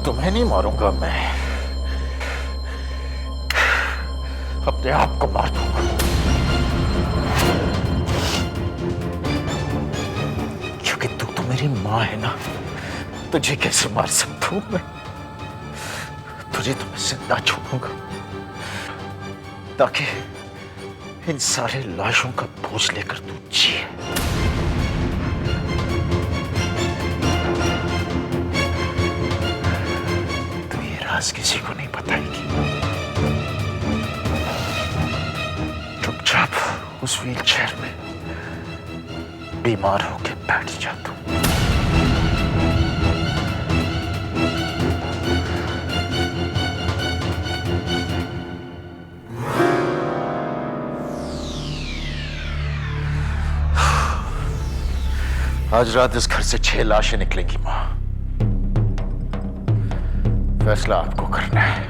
तुम्हें नहीं मारूंगा मैं, अपने आप को मार दूंगा। क्योंकि तू तो मेरी माँ है ना, तुझे कैसे मार सकता हूं मैं? तुझे तो मैं जिंदा छोड़ूंगा ताकि इन सारे लाशों का बोझ लेकर तू जिए। तू ये राज किसी को नहीं बताएगी। चुपचाप उस व्हील चेयर में बीमार होके बैठ जा तू। आज रात इस घर से 6 लाशें निकलेंगी मां। फैसला आपको करना है।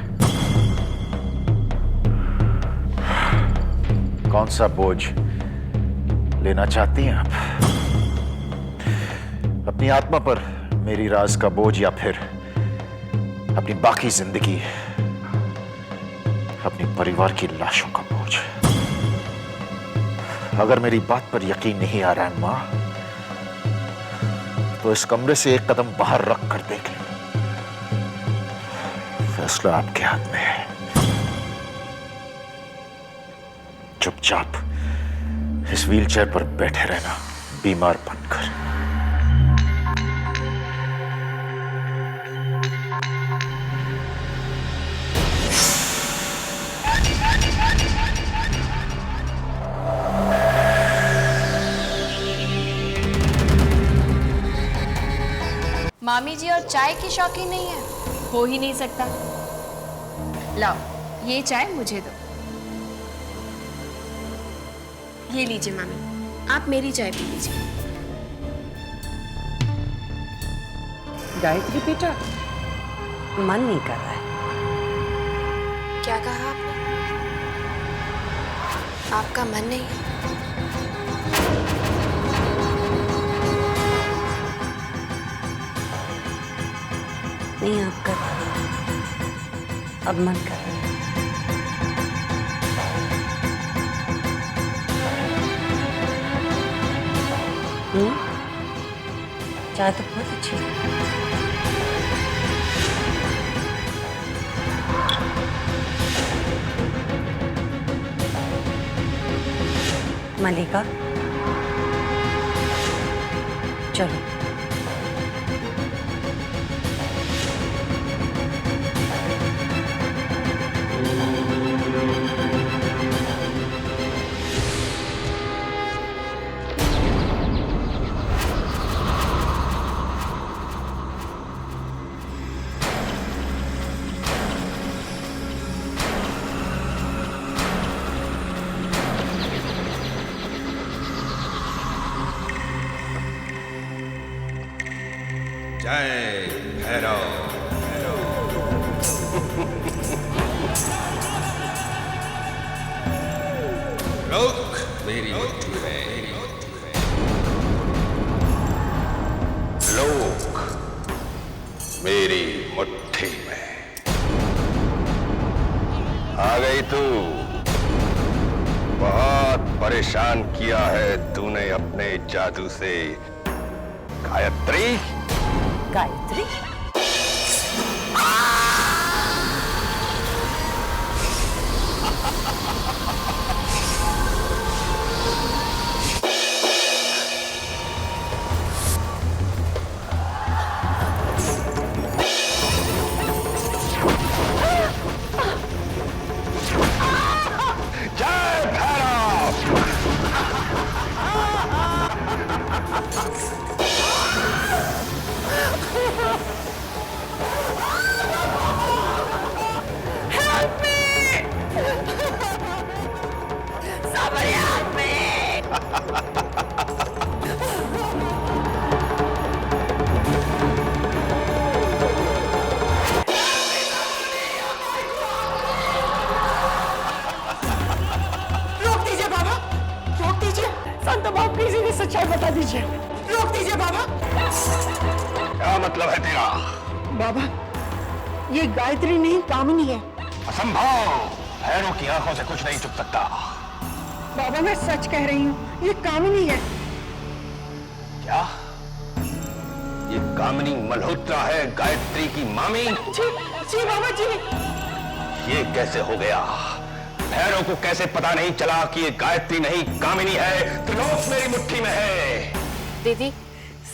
कौन सा बोझ लेना चाहती हैं आप? अपनी आत्मा पर मेरी राज का बोझ या फिर अपनी बाकी जिंदगी अपने परिवार की लाशों का बोझ? अगर मेरी बात पर यकीन नहीं आ रहा है मां, तो इस कमरे से एक कदम बाहर रख कर देख ले। फैसला आपके हाथ में है। चुपचाप इस व्हीलचेयर पर बैठे रहना, बीमार बनकर। मामी जी और चाय की शौकीन नहीं है? हो ही नहीं सकता। लाओ, ये चाय मुझे दो। ये लीजिए मामी, आप मेरी चाय पी लीजिए। गायत्री बेटा, मन नहीं कर रहा है। क्या कहा आपने? आपका मन नहीं है? नहीं, आपका अब मन कर रहा है। चाय तो बहुत अच्छी है। मलिका, चलो। जय भैरव। लोक मेरी मुट्ठी में, लोक मेरी मुट्ठी में। आ गई तू। बहुत परेशान किया है तूने अपने जादू से गायत्री। गायत्री? जय भैरव। सच्चाई बता दीजिए। रोक दीजिए बाबा। क्या मतलब है तेरा? बाबा, ये गायत्री नहीं, कामिनी है। असंभव। भैरों की आंखों से कुछ नहीं छुप सकता। बाबा मैं सच कह रही हूँ, ये कामिनी है। क्या ये कामिनी मल्होत्रा है, गायत्री की मामी? जी जी बाबा जी। ये कैसे हो गया? भैरों को कैसे पता नहीं चला कि ये गायत्री नहीं कामिनी है? त्रिलोक मेरी मुट्ठी में है। दीदी,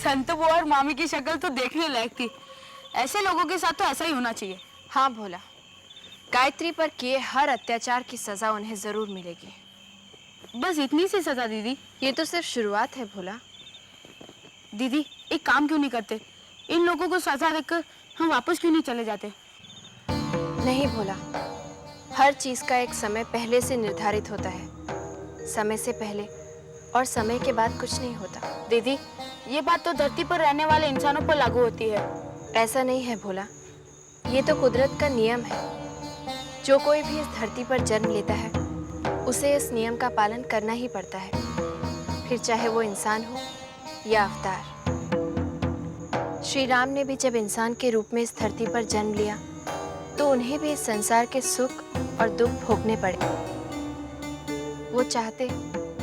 संतु बुआ और मामी की शक्ल तो देखने लायक थी। ऐसे लोगों के साथ तो ऐसा ही होना चाहिए। हाँ भोला, गायत्री पर किए हर अत्याचार की सजा उन्हें जरूर मिलेगी। बस इतनी सी सजा दीदी? ये तो सिर्फ शुरुआत है भोला। दीदी एक काम क्यों नहीं करते? इन लोगों को सजा देकर हम वापस क्यों नहीं चले जाते? नहीं भोला, हर चीज का एक समय पहले से निर्धारित होता है। समय से पहले और समय के बाद कुछ नहीं होता। दीदी ये बात तो धरती पर रहने वाले इंसानों पर लागू होती है। ऐसा नहीं है भोला, ये तो कुदरत का नियम है। जो कोई भी इस धरती पर जन्म लेता है उसे इस नियम का पालन करना ही पड़ता है, फिर चाहे वो इंसान हो या अवतार। श्री राम ने भी जब इंसान के रूप में इस धरती पर जन्म लिया तो उन्हें भी इस संसार के सुख और दुख भोगने पड़े। वो चाहते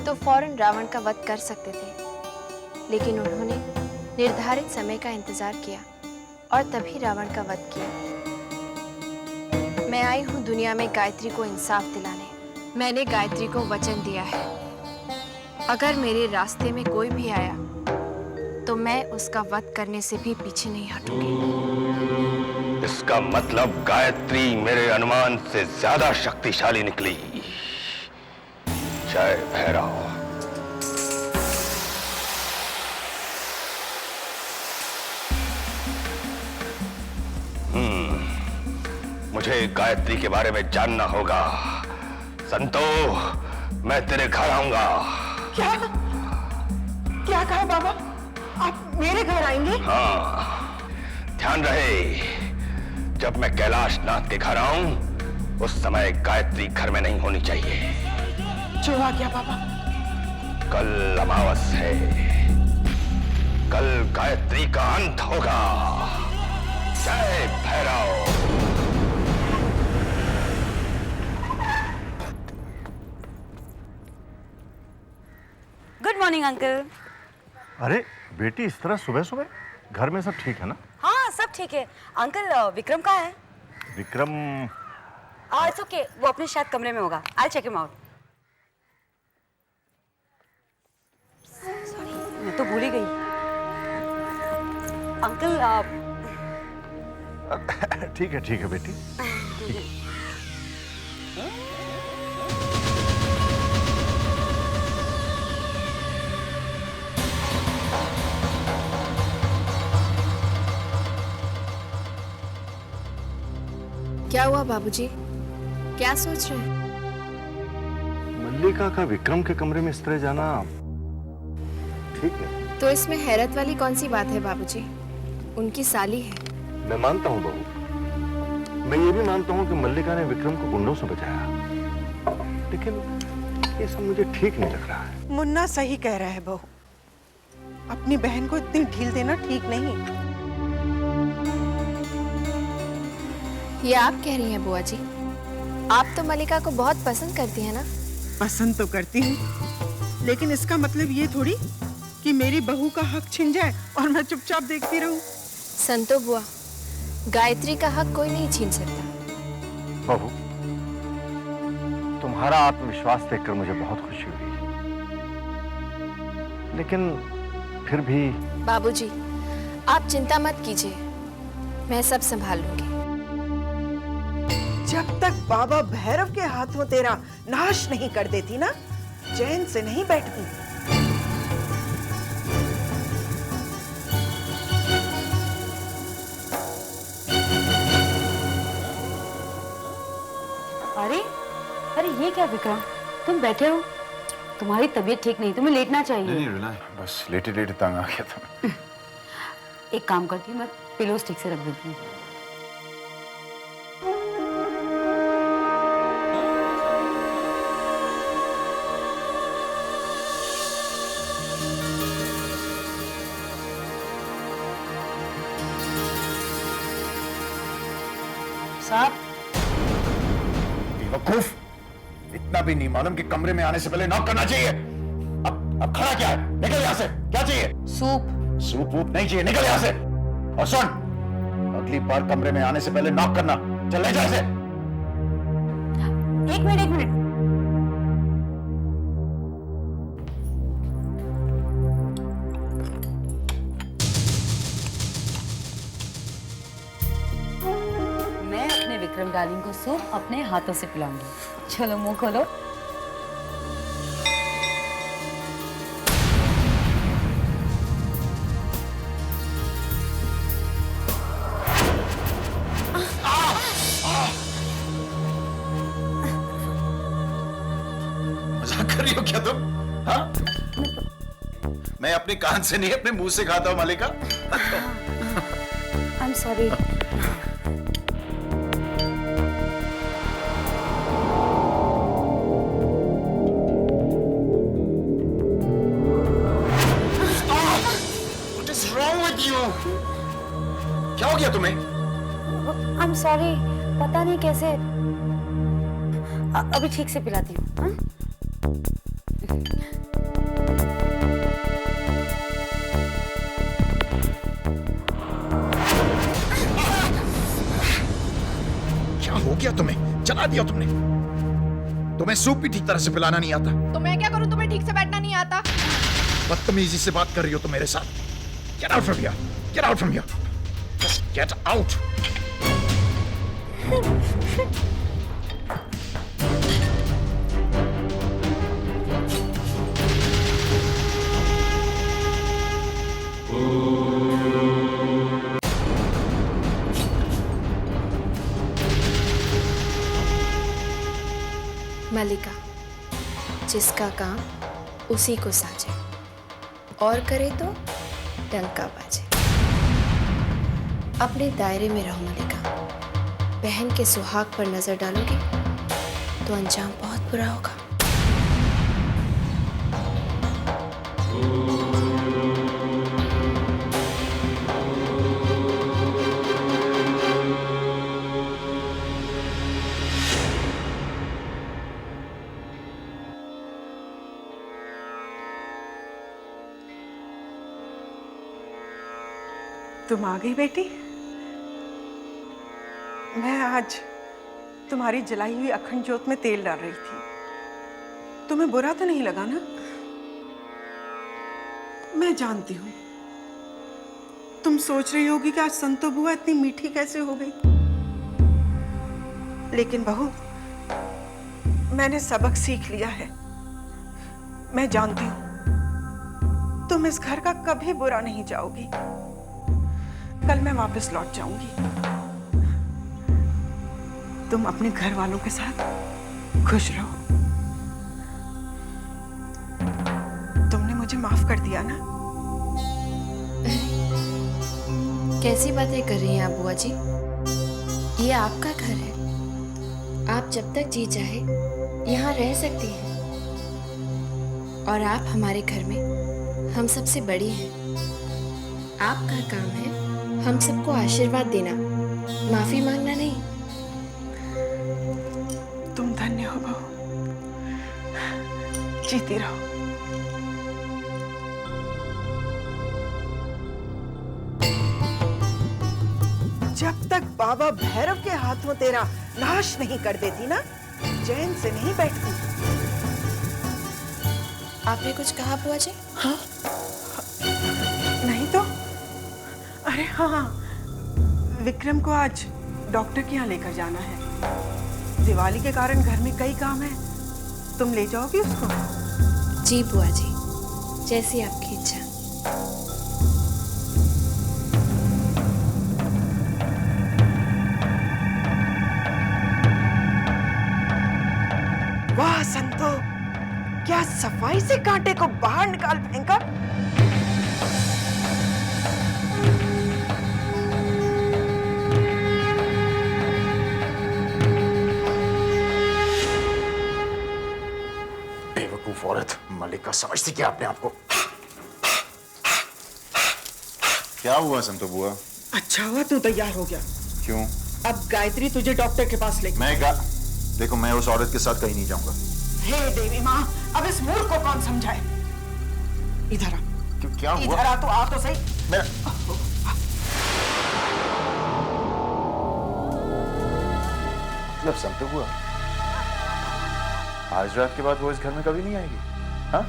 तो फौरन रावण का वध कर सकते थे, लेकिन उन्होंने निर्धारित समय का इंतजार किया और तभी रावण का वध किया। मैं आई हूँ दुनिया में गायत्री को इंसाफ दिलाने। मैंने गायत्री को वचन दिया है, अगर मेरे रास्ते में कोई भी आया तो मैं उसका वध करने से भी पीछे नहीं हटूंगी। इसका मतलब गायत्री मेरे अनुमान से ज्यादा शक्तिशाली निकली। जय भैरव। मुझे गायत्री के बारे में जानना होगा। संतो, मैं तेरे घर आऊंगा। क्या क्या कहा बाबा? आप मेरे घर आएंगे? हाँ, ध्यान रहे, जब मैं कैलाश नाथ के घर आऊं उस समय गायत्री घर में नहीं होनी चाहिए। जो आ गया बाबा। कल अमावस है, कल गायत्री का अंत होगा। जय भैरव। Good morning uncle. अरे बेटी, इस तरह सुबह सुबह? घर में सब ठीक है ना? हाँ सब ठीक है। अंकल विक्रम कहाँ है? विक्रम? इट्स ओके, वो अपने शायद कमरे में होगा। I check him out. Sorry, मैं तो भूल ही गई। अंकल ठीक है बेटी। क्या हुआ बाबूजी? क्या सोच रहे हैं? मल्लिका का विक्रम के कमरे में इस तरह जाना ठीक है। तो इसमें हैरत वाली कौन सी बात है बाबूजी? उनकी साली है। मैं मानता हूँ बहू, मैं ये भी मानता हूँ कि मल्लिका ने विक्रम को गुंडों से बचाया, लेकिन ये सब मुझे ठीक नहीं लग रहा है। मुन्ना सही कह रहा है बहू, अपनी बहन को इतनी ढील देना ठीक नहीं। ये आप कह रही हैं बुआ जी? आप तो मल्लिका को बहुत पसंद करती हैं ना? पसंद तो करती हूँ, लेकिन इसका मतलब ये थोड़ी कि मेरी बहू का हक छिन जाए और मैं चुपचाप देखती रहूं। संतो बुआ, गायत्री का हक कोई नहीं छीन सकता। बहू, तुम्हारा आत्मविश्वास देखकर मुझे बहुत खुशी हुई, लेकिन फिर भी। बाबूजी, आप चिंता मत कीजिए, मैं सब संभाल लूंगी। जब तक बाबा भैरव के हाथों तेरा नाश नहीं कर देती ना, चैन से नहीं बैठती। अरे अरे ये क्या विक्रम, तुम बैठे हो? तुम्हारी तबीयत ठीक नहीं, तुम्हें लेटना चाहिए। नहीं रुला, बस लेटे लेटे तंग आ गया था। एक काम करती हूँ, मैं पिलोस ठीक से रख देती हूँ। साहब। बेवकूफ, इतना भी नहीं मालूम कि कमरे में आने से पहले नॉक करना चाहिए। अब खड़ा क्या है? निकल यहाँ से। क्या चाहिए? सूप। सूप वूप नहीं चाहिए, निकल यहाँ से। और सुन, अगली बार कमरे में आने से पहले नॉक करना। चल ले जा इसे। एक मिनट। मैं अपने विक्रम डार्लिंग को सूप अपने हाथों से पिलाऊंगी। चलो मुंह खोलो। मजाक कर रही हो क्या तुम? हाँ? मैं अपने कान से नहीं अपने मुंह से खाता हूँ मालिका। I am sorry. What is wrong with you? क्या हो गया तुम्हें? आई एम सॉरी, पता नहीं कैसे। अभी ठीक से पिलाती हूँ। हाँ? क्या हो गया तुम्हें? चला दिया तुमने। तुम्हें सूप भी ठीक तरह से पिलाना नहीं आता। तो मैं क्या करूं? तुम्हें ठीक से बैठना नहीं आता? बदतमीजी से बात कर रही हो तुम मेरे साथ। Get out from here. Get out from here. Just get out. मल्लिका, जिसका काम उसी को साजे, और करे तो डंका बाजे। अपने दायरे में रहो मल्लिका। बहन के सुहाग पर नजर डालोगे तो अंजाम बहुत बुरा होगा। तुम आ गई बेटी। मैं आज तुम्हारी जलाई हुई अखंड जोत में तेल डाल रही थी। तुम्हें बुरा तो नहीं लगा ना? मैं जानती हूँ तुम सोच रही होगी कि आज संतो बुआ इतनी मीठी कैसे हो गई। लेकिन बहू, मैंने सबक सीख लिया है। मैं जानती हूँ तुम इस घर का कभी बुरा नहीं चाहोगी। कल मैं वापस लौट जाऊंगी। तुम अपने घर वालों के साथ खुश रहो। तुमने मुझे माफ कर दिया ना? कैसी बातें कर रही हैं आप बुआ जी? ये आपका घर है। आप जब तक जी चाहे यहाँ रह सकती हैं। और आप हमारे घर में हम सबसे बड़ी हैं। आपका काम है हम सबको आशीर्वाद देना, माफी मांगना नहीं। तुम धन्य हो बहू। जीती रहो। जब तक बाबा भैरव के हाथों तेरा नाश नहीं कर देती ना, चैन से नहीं बैठती। आपने कुछ कहा बुआ जी? हाँ? नहीं तो। अरे हाँ, विक्रम को आज डॉक्टर के यहाँ लेकर जाना है। दिवाली के कारण घर में कई काम है। तुम ले जाओगी उसको? जी बुआ जी, जैसी आपकी इच्छा। वाह संतो, क्या सफाई से कांटे को बाहर निकाल फेंका। बेवकूफ औरत। मल्लिका समझती क्या अपने आप को? क्या हुआ संतो बुआ? अच्छा हुआ तू तैयार हो गया। क्यों? अब गायत्री तुझे डॉक्टर के पास ले। देखो, मैं उस औरत के साथ कहीं नहीं जाऊंगा। हे देवी माँ, अब इस मूर्ख को कौन समझाए? इधर आ। क्या हुआ? इधर आ तो आ तो सही। मैं मतलब सब तो हुआ, आज रात के बाद वो इस घर में कभी नहीं आएगी। हाँ?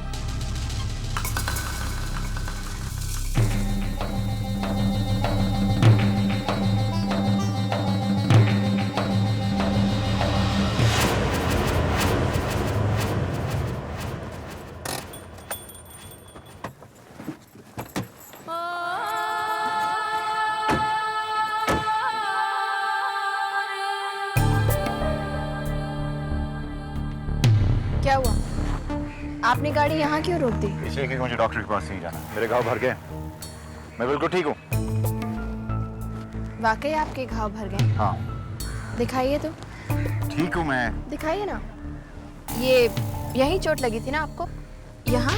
क्या हुआ? आपने गाड़ी यहाँ क्यों रोक दी? इसलिए कि मुझे डॉक्टर के पास नहीं जाना, मेरे घाव भर गए। मैं बिल्कुल ठीक हूँ। वाकई आपके घाव भर गए? हाँ, दिखाइए तो। ठीक हूँ मैं। दिखाइए ना। ये यही चोट लगी थी ना आपको? यहाँ?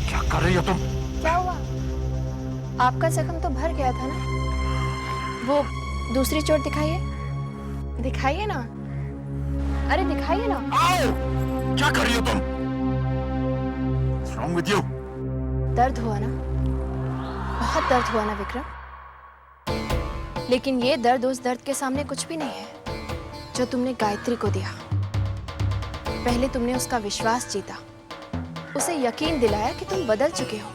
क्या कर रही हो तुम? क्या हुआ? आपका जख्म तो भर गया था ना? वो दूसरी चोट दिखाइए। दिखाइए ना। अरे दिखाइए ना। क्या कर रही हो तुम? What's wrong with you? दर्द हुआ ना? बहुत दर्द हुआ ना विक्रम? लेकिन ये दर्द उस दर्द के सामने कुछ भी नहीं है जो तुमने गायत्री को दिया। पहले तुमने उसका विश्वास जीता, उसे यकीन दिलाया कि तुम बदल चुके हो,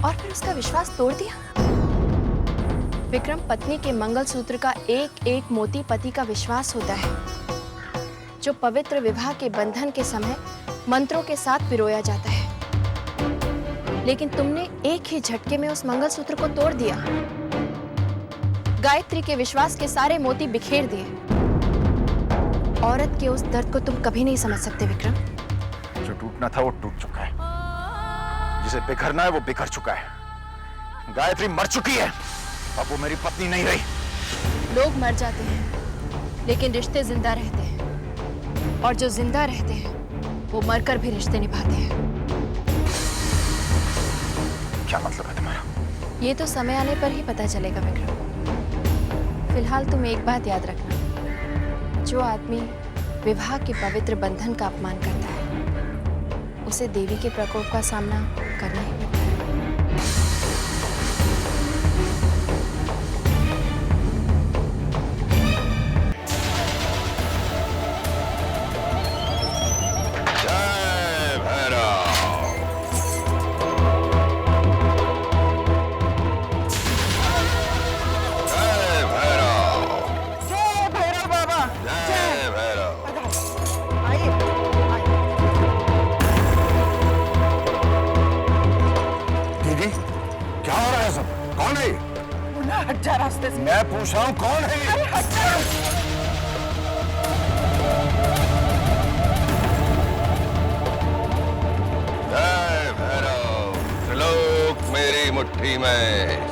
और फिर उसका विश्वास तोड़ दिया। विक्रम, पत्नी के मंगलसूत्र का एक एक मोती पति का विश्वास होता है, जो पवित्र विवाह के बंधन के समय मंत्रों के साथ पिरोया जाता है। लेकिन तुमने एक ही झटके में उस मंगलसूत्र को तोड़ दिया। गायत्री के विश्वास के सारे मोती बिखेर दिए। औरत के उस दर्द को तुम कभी नहीं समझ सकते विक्रम। जो टूटना था वो टूट चुका है, जिसे बिखरना है वो बिखर चुका है। गायत्री मर चुकी है, अब वो मेरी पत्नी नहीं रही। लोग मर जाते हैं लेकिन रिश्ते जिंदा रहते हैं, और जो जिंदा रहते हैं वो मरकर भी रिश्ते निभाते हैं। क्या मतलब है तुम्हारा? ये तो समय आने पर ही पता चलेगा विक्रम। फिलहाल तुम एक बात याद रखना, जो आदमी विवाह के पवित्र बंधन का अपमान करता है, उसे देवी के प्रकोप का सामना करना ही पड़ता है। जय भैरव। जय भैरव। जय भैरव बाबा। जय भैरव। आइए, आइए। दीदी, क्या हो रहा है सब? कौन है ये? मुन्ना, हट जा रास्ते से। मैं पूछ रहा हूँ कौन है ये? अरे हट जा। जय भैरव। त्रिलोक मेरी मुट्ठी में।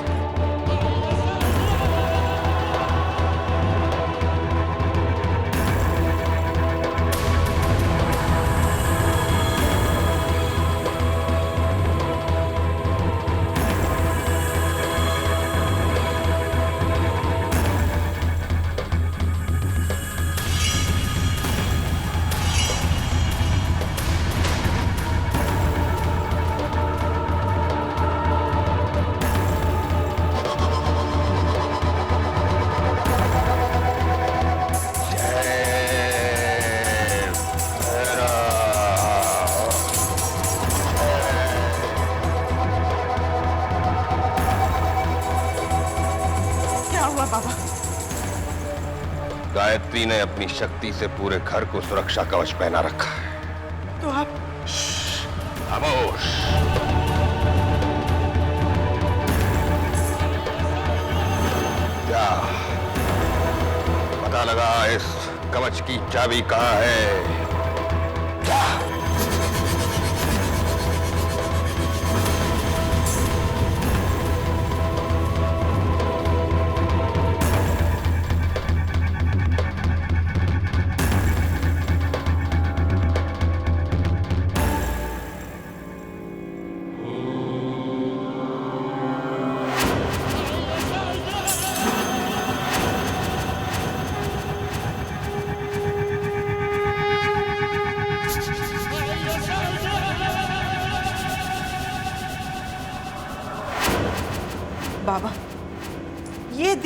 क्या हुआ बाबा? गायत्री ने अपनी शक्ति से पूरे घर को सुरक्षा कवच पहना रखा है। तो आप खामोश। क्या पता लगा इस कवच की चाबी कहाँ है? क्या?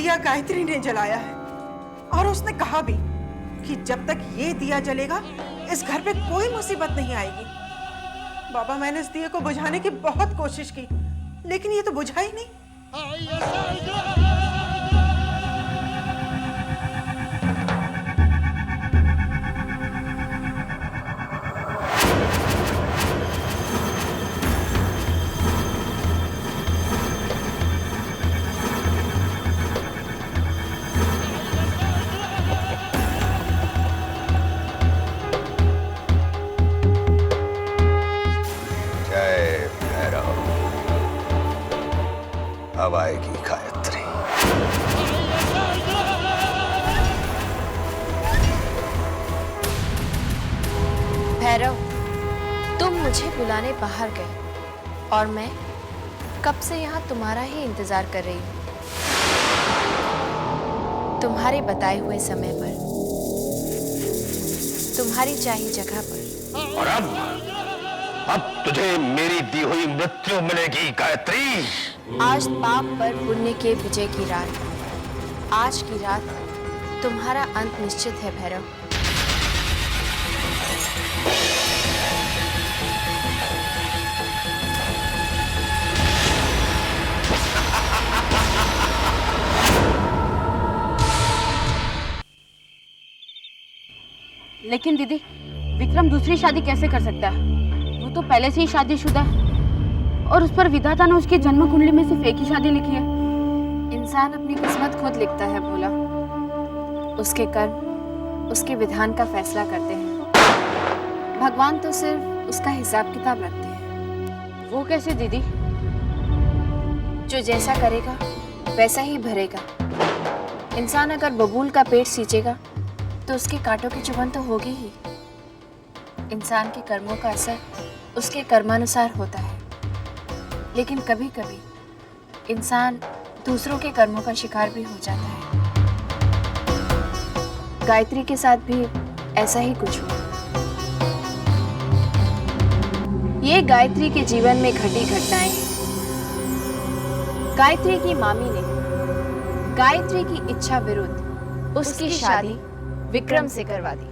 दिया गायत्री ने जलाया है, और उसने कहा भी कि जब तक ये दिया जलेगा इस घर पे कोई मुसीबत नहीं आएगी। बाबा, मैंने इस दिए को बुझाने की बहुत कोशिश की, लेकिन ये तो बुझा ही नहीं। जय भैरव। अब आएगी गायत्री। भैरव, तुम मुझे बुलाने बाहर गए और मैं कब से यहाँ तुम्हारा ही इंतजार कर रही हूँ। तुम्हारे बताए हुए समय पर, तुम्हारी चाहिए जगह पर। और अब तुझे मेरी दी हुई मृत्यु मिलेगी गायत्री। आज पाप पर पुण्य के विजय की रात, आज की रात तुम्हारा अंत निश्चित है भैरव। लेकिन दीदी, विक्रम दूसरी शादी कैसे कर सकता है? वो तो पहले से ही शादीशुदा है, और उस पर विधाता ने उसकी जन्म कुंडली में सिर्फ एक ही शादी लिखी है। इंसान अपनी किस्मत खुद लिखता है भोला। उसके कर्म उसके विधान का फैसला करते हैं। भगवान तो सिर्फ उसका हिसाब किताब रखते हैं। वो कैसे दीदी? जो जैसा करेगा वैसा ही भरेगा। इंसान अगर बबूल का पेट सींचेगा तो उसके कांटों की चुभन तो होगी ही। इंसान के कर्मों का असर उसके कर्मानुसार होता है, लेकिन कभी कभी इंसान दूसरों के कर्मों का शिकार भी हो जाता है। गायत्री के साथ भी ऐसा ही कुछ हुआ। ये गायत्री के जीवन में घटी घटनाएं हैं। गायत्री की मामी ने गायत्री की इच्छा विरुद्ध उसकी शादी विक्रम से करवा दी।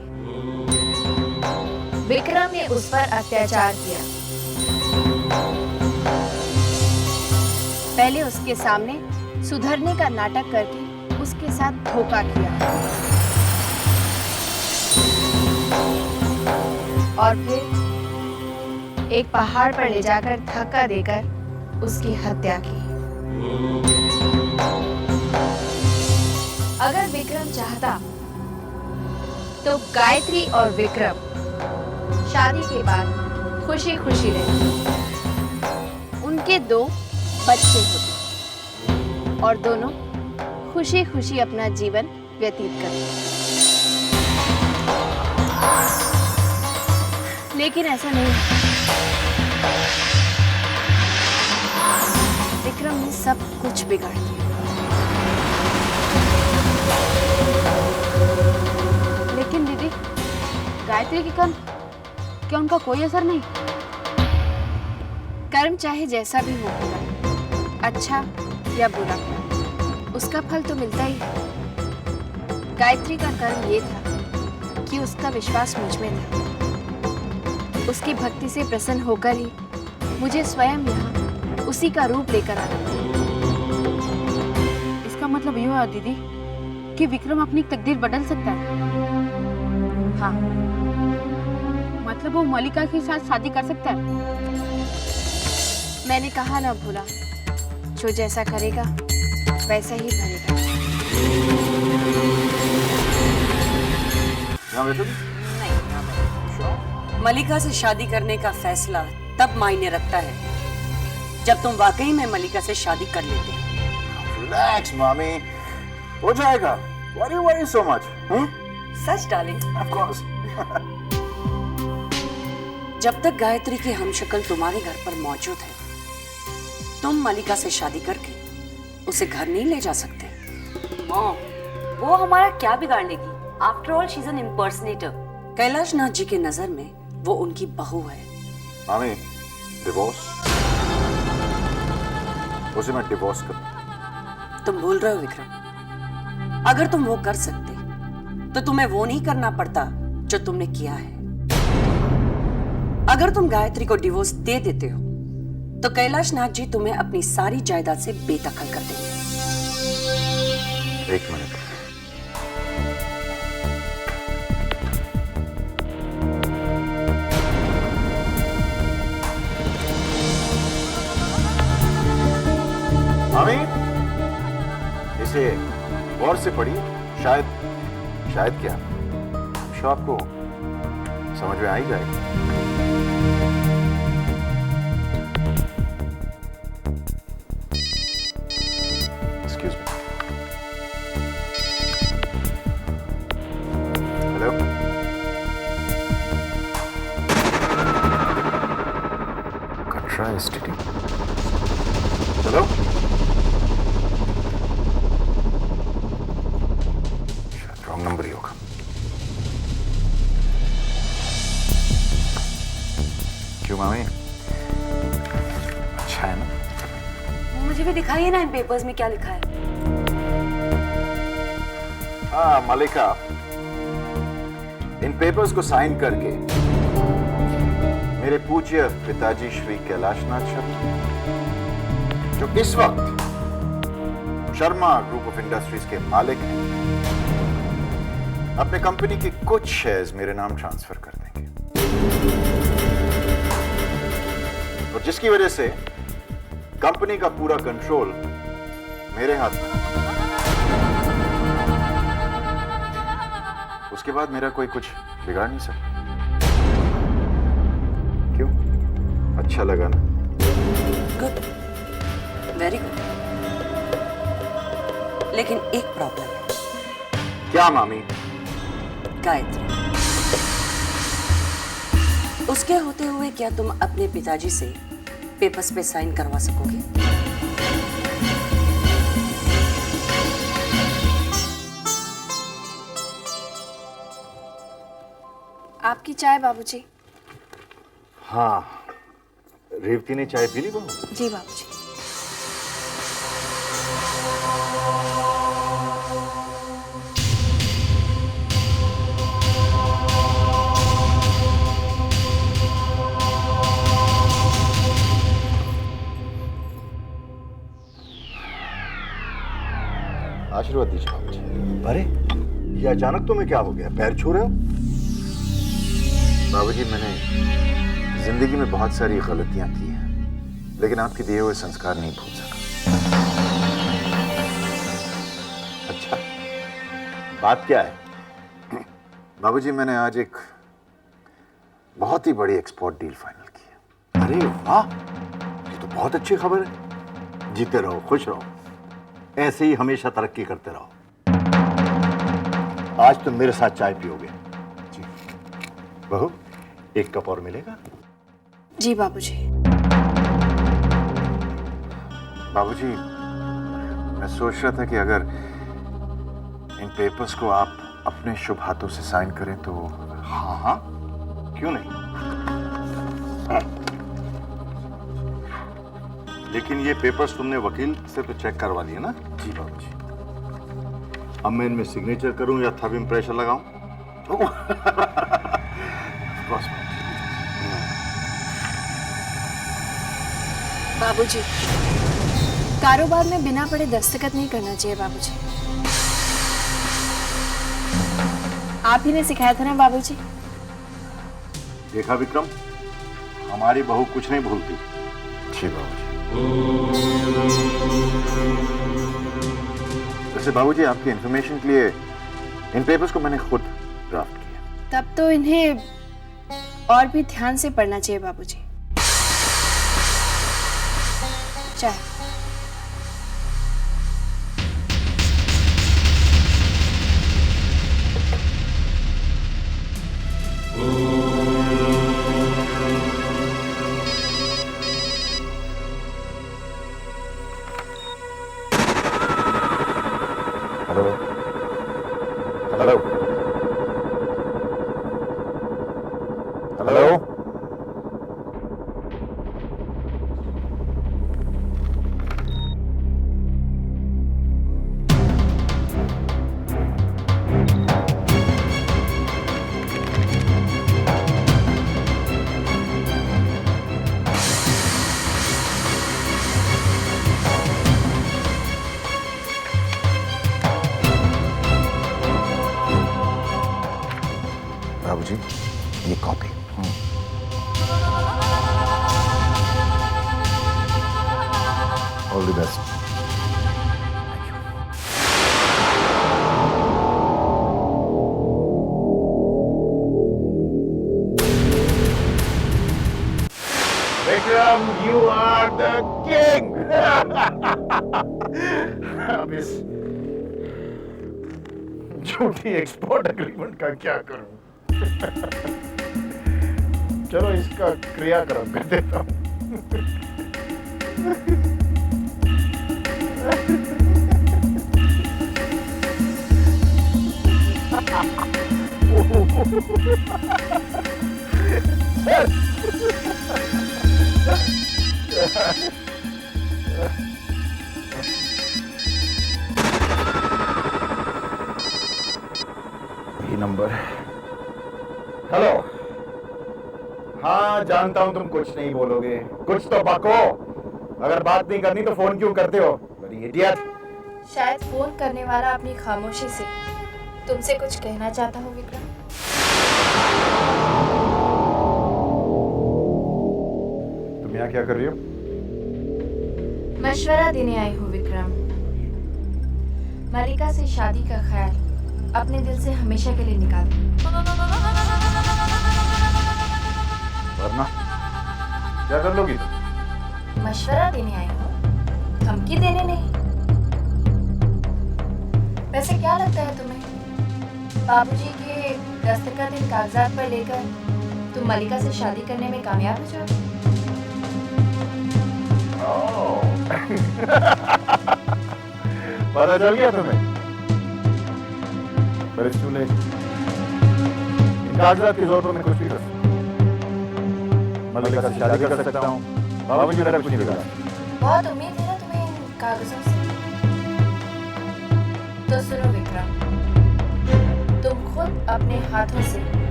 विक्रम ने उस पर अत्याचार किया। पहले उसके सामने सुधरने का नाटक करके उसके साथ धोखा किया, और फिर एक पहाड़ पर ले जाकर धक्का देकर उसकी हत्या की। अगर विक्रम चाहता तो गायत्री और विक्रम शादी के बाद खुशी खुशी रहते। उनके 2 बच्चे होते और दोनों खुशी खुशी अपना जीवन व्यतीत करते। लेकिन ऐसा नहीं। विक्रम ने सब कुछ बिगाड़ दिया। लेकिन दीदी, गायत्री के कर्म, क्या उनका कोई असर नहीं? कर्म चाहे जैसा भी हो, अच्छा या बुरा, उसका फल तो मिलता ही है। गायत्री का कर्म ये था कि उसका विश्वास मुझ में था। उसकी भक्ति से प्रसन्न होकर ही मुझे स्वयं यहाँ उसी का रूप लेकर आना। इसका मतलब ये हुआ दीदी कि विक्रम अपनी तकदीर बदल सकता है। हाँ, मतलब वो मलिका के साथ शादी कर सकता है। मैंने कहा ना भोला, जो जैसा करेगा वैसा ही भरेगा। मलिका से शादी करने का फैसला तब मायने रखता है जब तुम वाकई में मलिका से शादी कर लेते हो। रिलैक्स मामी, हो जाएगा। Why you worry so much? Such darling. Of course. जब तक गायत्री की हमशक्ल तुम्हारे घर पर मौजूद है, तुम मलिका से शादी करके उसे घर नहीं ले जा सकते। मॉम, वो हमारा क्या बिगाड़ लेगी? After all she is an impersonator. Kailash Nath ji के नजर में वो उनकी बहू है। मामी, डिवोर्स, उसे मैं डिवोर्स कर। तुम भूल रहे हो विक्रम, अगर तुम वो कर सकते तो तुम्हें वो नहीं करना पड़ता जो तुमने किया है। अगर तुम गायत्री को डिवोर्स दे देते हो तो कैलाश नाथ जी तुम्हें अपनी सारी जायदाद से बेदखल कर देंगे। एक मिनट। मामी, इसे गौर से पढ़ी, शायद क्या शो आपको समझ में आ ही जाएगा। Excuse me. Hello, Katra STD. Hello, शायद रॉन्ग नंबर ही होगा। क्यों मामी, अच्छा है ना? मुझे भी दिखाइए ना इन पेपर्स में क्या लिखा है। हाँ मलिका, इन पेपर्स को साइन करके मेरे पूज्य पिताजी श्री कैलाशनाथ शर्मा, जो इस वक्त शर्मा ग्रुप ऑफ इंडस्ट्रीज के मालिक हैं, अपने कंपनी के कुछ शेयर्स मेरे नाम ट्रांसफर कर देंगे, और जिसकी वजह से कंपनी का पूरा कंट्रोल मेरे हाथ में। उसके बाद मेरा कोई कुछ बिगाड़ नहीं सकता। क्यों, अच्छा लगा ना? Good, very good. लेकिन एक प्रॉब्लम है। क्या मामी? गायत्री, उसके होते हुए क्या तुम अपने पिताजी से पेपर्स पे साइन करवा सकोगे? आपकी चाय बाबूजी। हाँ, रेवती ने चाय पी ली बहू? जी बाबूजी। आशीर्वाद दीजिए बाबूजी। अरे ये अचानक तुम्हें क्या हो गया, पैर छू रहे हो? बाबूजी, मैंने जिंदगी में बहुत सारी गलतियां की हैं, लेकिन आपके दिए हुए संस्कार नहीं भूल सका। अच्छा, बात क्या है? बाबूजी, मैंने आज एक बहुत ही बड़ी एक्सपोर्ट डील फाइनल की है। अरे वाह, ये तो बहुत अच्छी खबर है। जीते रहो, खुश रहो, ऐसे ही हमेशा तरक्की करते रहो। आज तुम मेरे साथ चाय पियोगे। जी बहू, एक कप और मिलेगा? जी बाबूजी। बाबूजी, मैं सोच रहा था कि अगर इन पेपर्स को आप अपने शुभ हाथों से साइन करें तो। हाँ हाँ, क्यों नहीं? हाँ। लेकिन ये पेपर्स तुमने वकील से तो चेक करवा लिए ना? जी बाबूजी। अब मैं इनमें सिग्नेचर करूं या थंब इम्प्रेशन लगाऊं? बाबूजी, कारोबार में बिना पढ़े दस्तखत नहीं करना चाहिए बाबूजी। आप ही ने सिखाया था ना बाबूजी। देखा विक्रम, हमारी बहू कुछ नहीं भूलती। जी बाबूजी। वैसे बाबूजी, आपकी इंफॉर्मेशन के लिए इन पेपर्स को मैंने खुद ड्राफ्ट किया। तब तो इन्हें और भी ध्यान से पढ़ना चाहिए बाबूजी। चाय। Hello hello hello. बाबूजी, ये copy. All the best. Vikram, you are the king। अब इस झूठी एक्सपोर्ट एग्रीमेंट का क्या करूं? चलो इसका क्रियाक्रम कर देता हूं। ये नंबर। हेलो। हाँ, जानता हूं तुम कुछ नहीं बोलोगे, कुछ तो बको। अगर बात नहीं करनी तो फोन क्यों करते हो? बड़ी इडियट। शायद फोन करने वाला अपनी खामोशी से तुमसे कुछ कहना चाहता हूँ विक्रम। तुम यहाँ क्या कर रही हो? मशवरा देने आई हूँ विक्रम। मलिका से शादी का ख्याल अपने दिल से हमेशा के लिए निकाल दो। वरना क्या कर लोगी तुम? मशवरा देने आई हूँ, धमकी देने नहीं। वैसे क्या लगता है तुम्हें, बाबूजी के दस्तखत इन कागजात पर लेकर तुम मलिका से शादी करने में कामयाब हो जाओगे? पता चल गया तुम्हें? पर इस चूल्हे इन कागजात की जोर पर मैं कुछ भी कर सकता हूँ। मलिका से शादी कर सकता हूँ, बाबूजी मेरा कुछ नहीं बिगाड़ा। बहुत उम्मीद है ना तुम्हें इन कागजों से। तो सुनो विक्रम, तुम खुद अपने हाथों से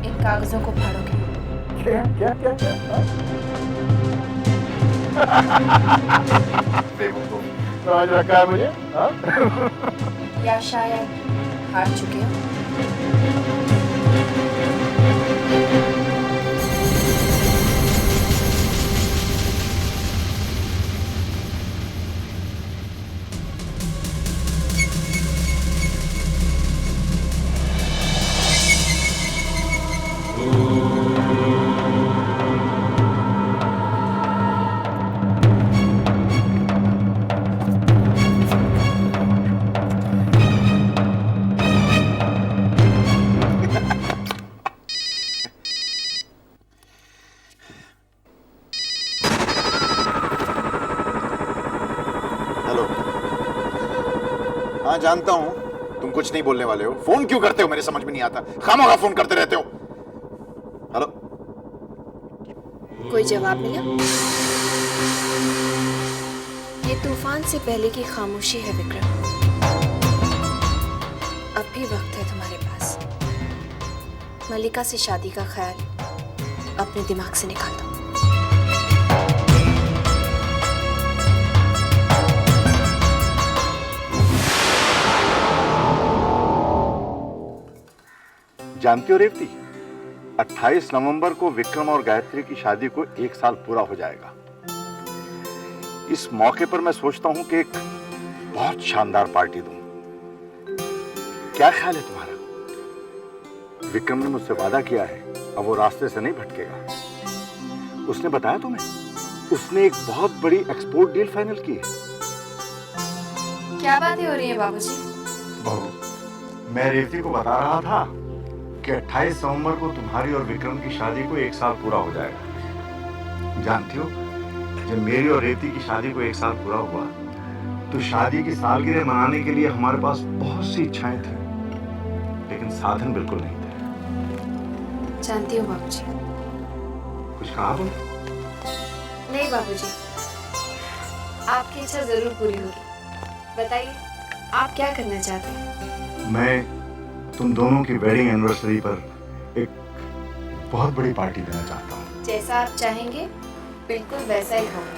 इन कागजों को फाड़ोगे। क्या क्या क्या क्या? बेवकूफ, समझ रखा है मुझे? हाँ? या शायद हार चुके हो। हाँ, जानता हूं तुम कुछ नहीं बोलने वाले हो। फोन क्यों करते हो? मेरे समझ में नहीं आता, खामोखा फोन करते रहते हो। हेलो। कोई जवाब मिला? ये तूफान से पहले की खामोशी है विक्रम। अब भी वक्त है तुम्हारे पास। मलिका से शादी का ख्याल अपने दिमाग से निकाल दो। जानती हो रेवती, 28 नवंबर को विक्रम और गायत्री की शादी को 1 साल पूरा हो जाएगा। इस मौके पर मैं सोचता हूं कि एक बहुत शानदार पार्टी दूं। क्या ख्याल है तुम्हारा? विक्रम ने मुझसे वादा किया है, अब वो रास्ते से नहीं भटकेगा। उसने बताया तुम्हें, उसने एक बहुत बड़ी एक्सपोर्ट डील फाइनल की है। क्या बातें हो रही है बाबूजी? बहू, मैं रेवती को बता रहा था कि 28 नवंबर को तुम्हारी और विक्रम की शादी को 1 साल पूरा हो जाएगा। जानती हो, जब मेरी और रेवती की शादी को 1 साल पूरा हुआ तो शादी की सालगिरह मनाने के लिए हमारे पास बहुत सी इच्छाएं थी, लेकिन साधन बिल्कुल नहीं थे। जानती हूँ बाबूजी। कुछ कहा तुम? नहीं बाबूजी, आपकी इच्छा जरूर पूरी होगी। बताइए, आप क्या करना चाहते हैं? मैं तुम दोनों की वेडिंग एनिवर्सरी पर एक बहुत बड़ी पार्टी देना चाहता हूँ। जैसा आप चाहेंगे बिल्कुल वैसा ही होगा।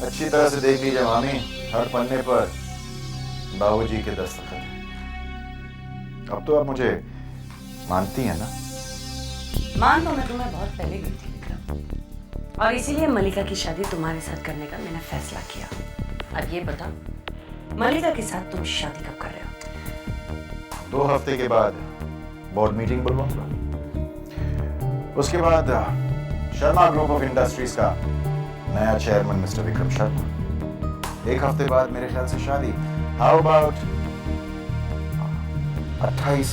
अच्छी तरह से देख लीजिए मामी, हर पन्ने पर बाबूजी के दस्तखत हैं। अब तो आप मुझे मानती हैं ना? मान तो मैं तुम्हें बहुत पहले गई थी विक्रम, और इसीलिए मलिका की शादी तुम्हारे साथ करने का मैंने फैसला किया। अब ये बता, मलिका के साथ तुम शादी कब कर रहे हो? 2 हफ्ते के बाद बोर्ड मीटिंग बुलवाऊंगा। उसके बाद शर्मा ग्रुप ऑफ इंडस्ट्रीज का नया चेयरमैन मिस्टर विक्रम शर्मा। 1 हफ्ते बाद मेरे ख्याल से शादी। How about 28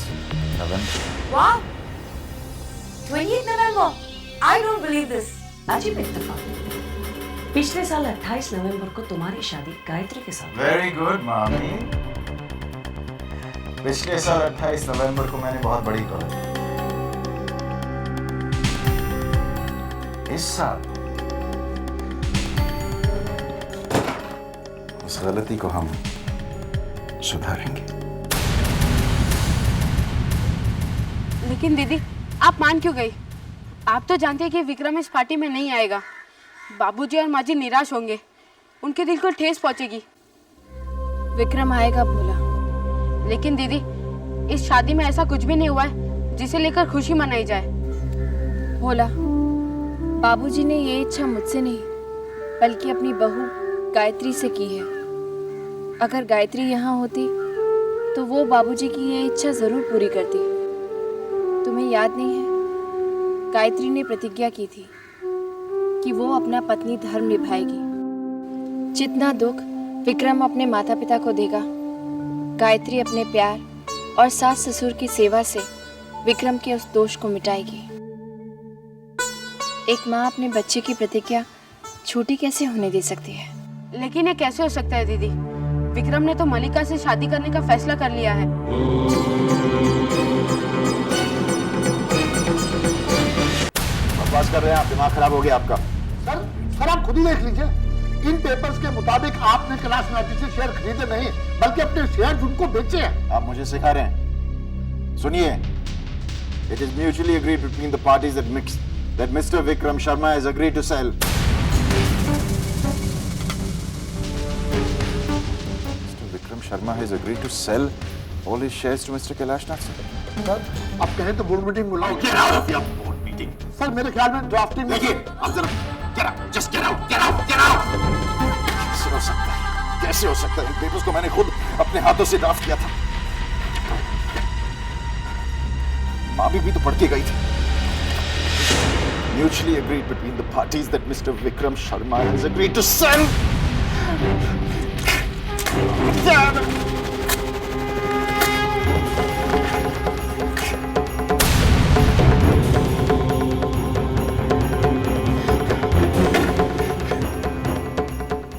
November? वाह, 28 नवंबर! I don't believe this. अजीब इत्तेफाक। पिछले साल 28 नवंबर को तुम्हारी शादी गायत्री के साथ। वेरी गुड मामी। पिछले साल 28 नवंबर को मैंने बहुत बड़ी गलती। इस साल उस गलती को हम सुधारेंगे। लेकिन दीदी, आप मान क्यों गई? आप तो जानते हैं कि विक्रम इस पार्टी में नहीं आएगा। बाबूजी और माँ जी निराश होंगे, उनके दिल को ठेस पहुंचेगी। विक्रम आएगा भोला। लेकिन दीदी, इस शादी में ऐसा कुछ भी नहीं हुआ है जिसे लेकर खुशी मनाई जाए। भोला, बाबूजी ने ये इच्छा मुझसे नहीं बल्कि अपनी बहू गायत्री से की है। अगर गायत्री यहाँ होती तो वो बाबूजी की ये इच्छा जरूर पूरी करती। तुम्हें याद नहीं है, गायत्री ने प्रतिज्ञा की थी कि वो अपना पत्नी धर्म निभाएगी। जितना दुख विक्रम अपने माता पिता को देगा, गायत्री अपने प्यार और सास ससुर की सेवा से विक्रम के उस दोष को मिटाएगी। एक माँ अपने बच्चे की प्रतिज्ञा छोटी कैसे होने दे सकती है? लेकिन ये कैसे हो सकता है दीदी? विक्रम ने तो मलिका से शादी करने का फैसला कर लिया है। बकवास कर रहे हैं आप, दिमाग खराब हो गया आपका। सर आप खुद ही देख लीजिए, इन पेपर्स के मुताबिक आपने कैलाश नाटी से शेयर खरीदे नहीं बल्कि अपने शेयर उनको बेचे हैं। आप मुझे सिखा रहे हैं? सुनिए, it is mutually agreed between the parties that Mr. Vikram Sharma has agreed to sell. Mr. Vikram Sharma has agreed to sell all his shares to Mr. Kailash Nath. Sir आप कहें तो बोर्ड मीटिंग बुलाओ। Get out of your board meeting. Sir मेरे ख्याल में drafting देखिए, आप जरा get out, just get out, get out, get out. कैसे हो सकता है? कैसे हो सकता है? इन पेपर्स को मैंने खुद अपने हाथों से ड्राफ्ट किया था। माँ भी तो पढ़ के गई थी। Mutually agreed between the parties that Mr. Vikram Sharma has agreed to sell. Damn it!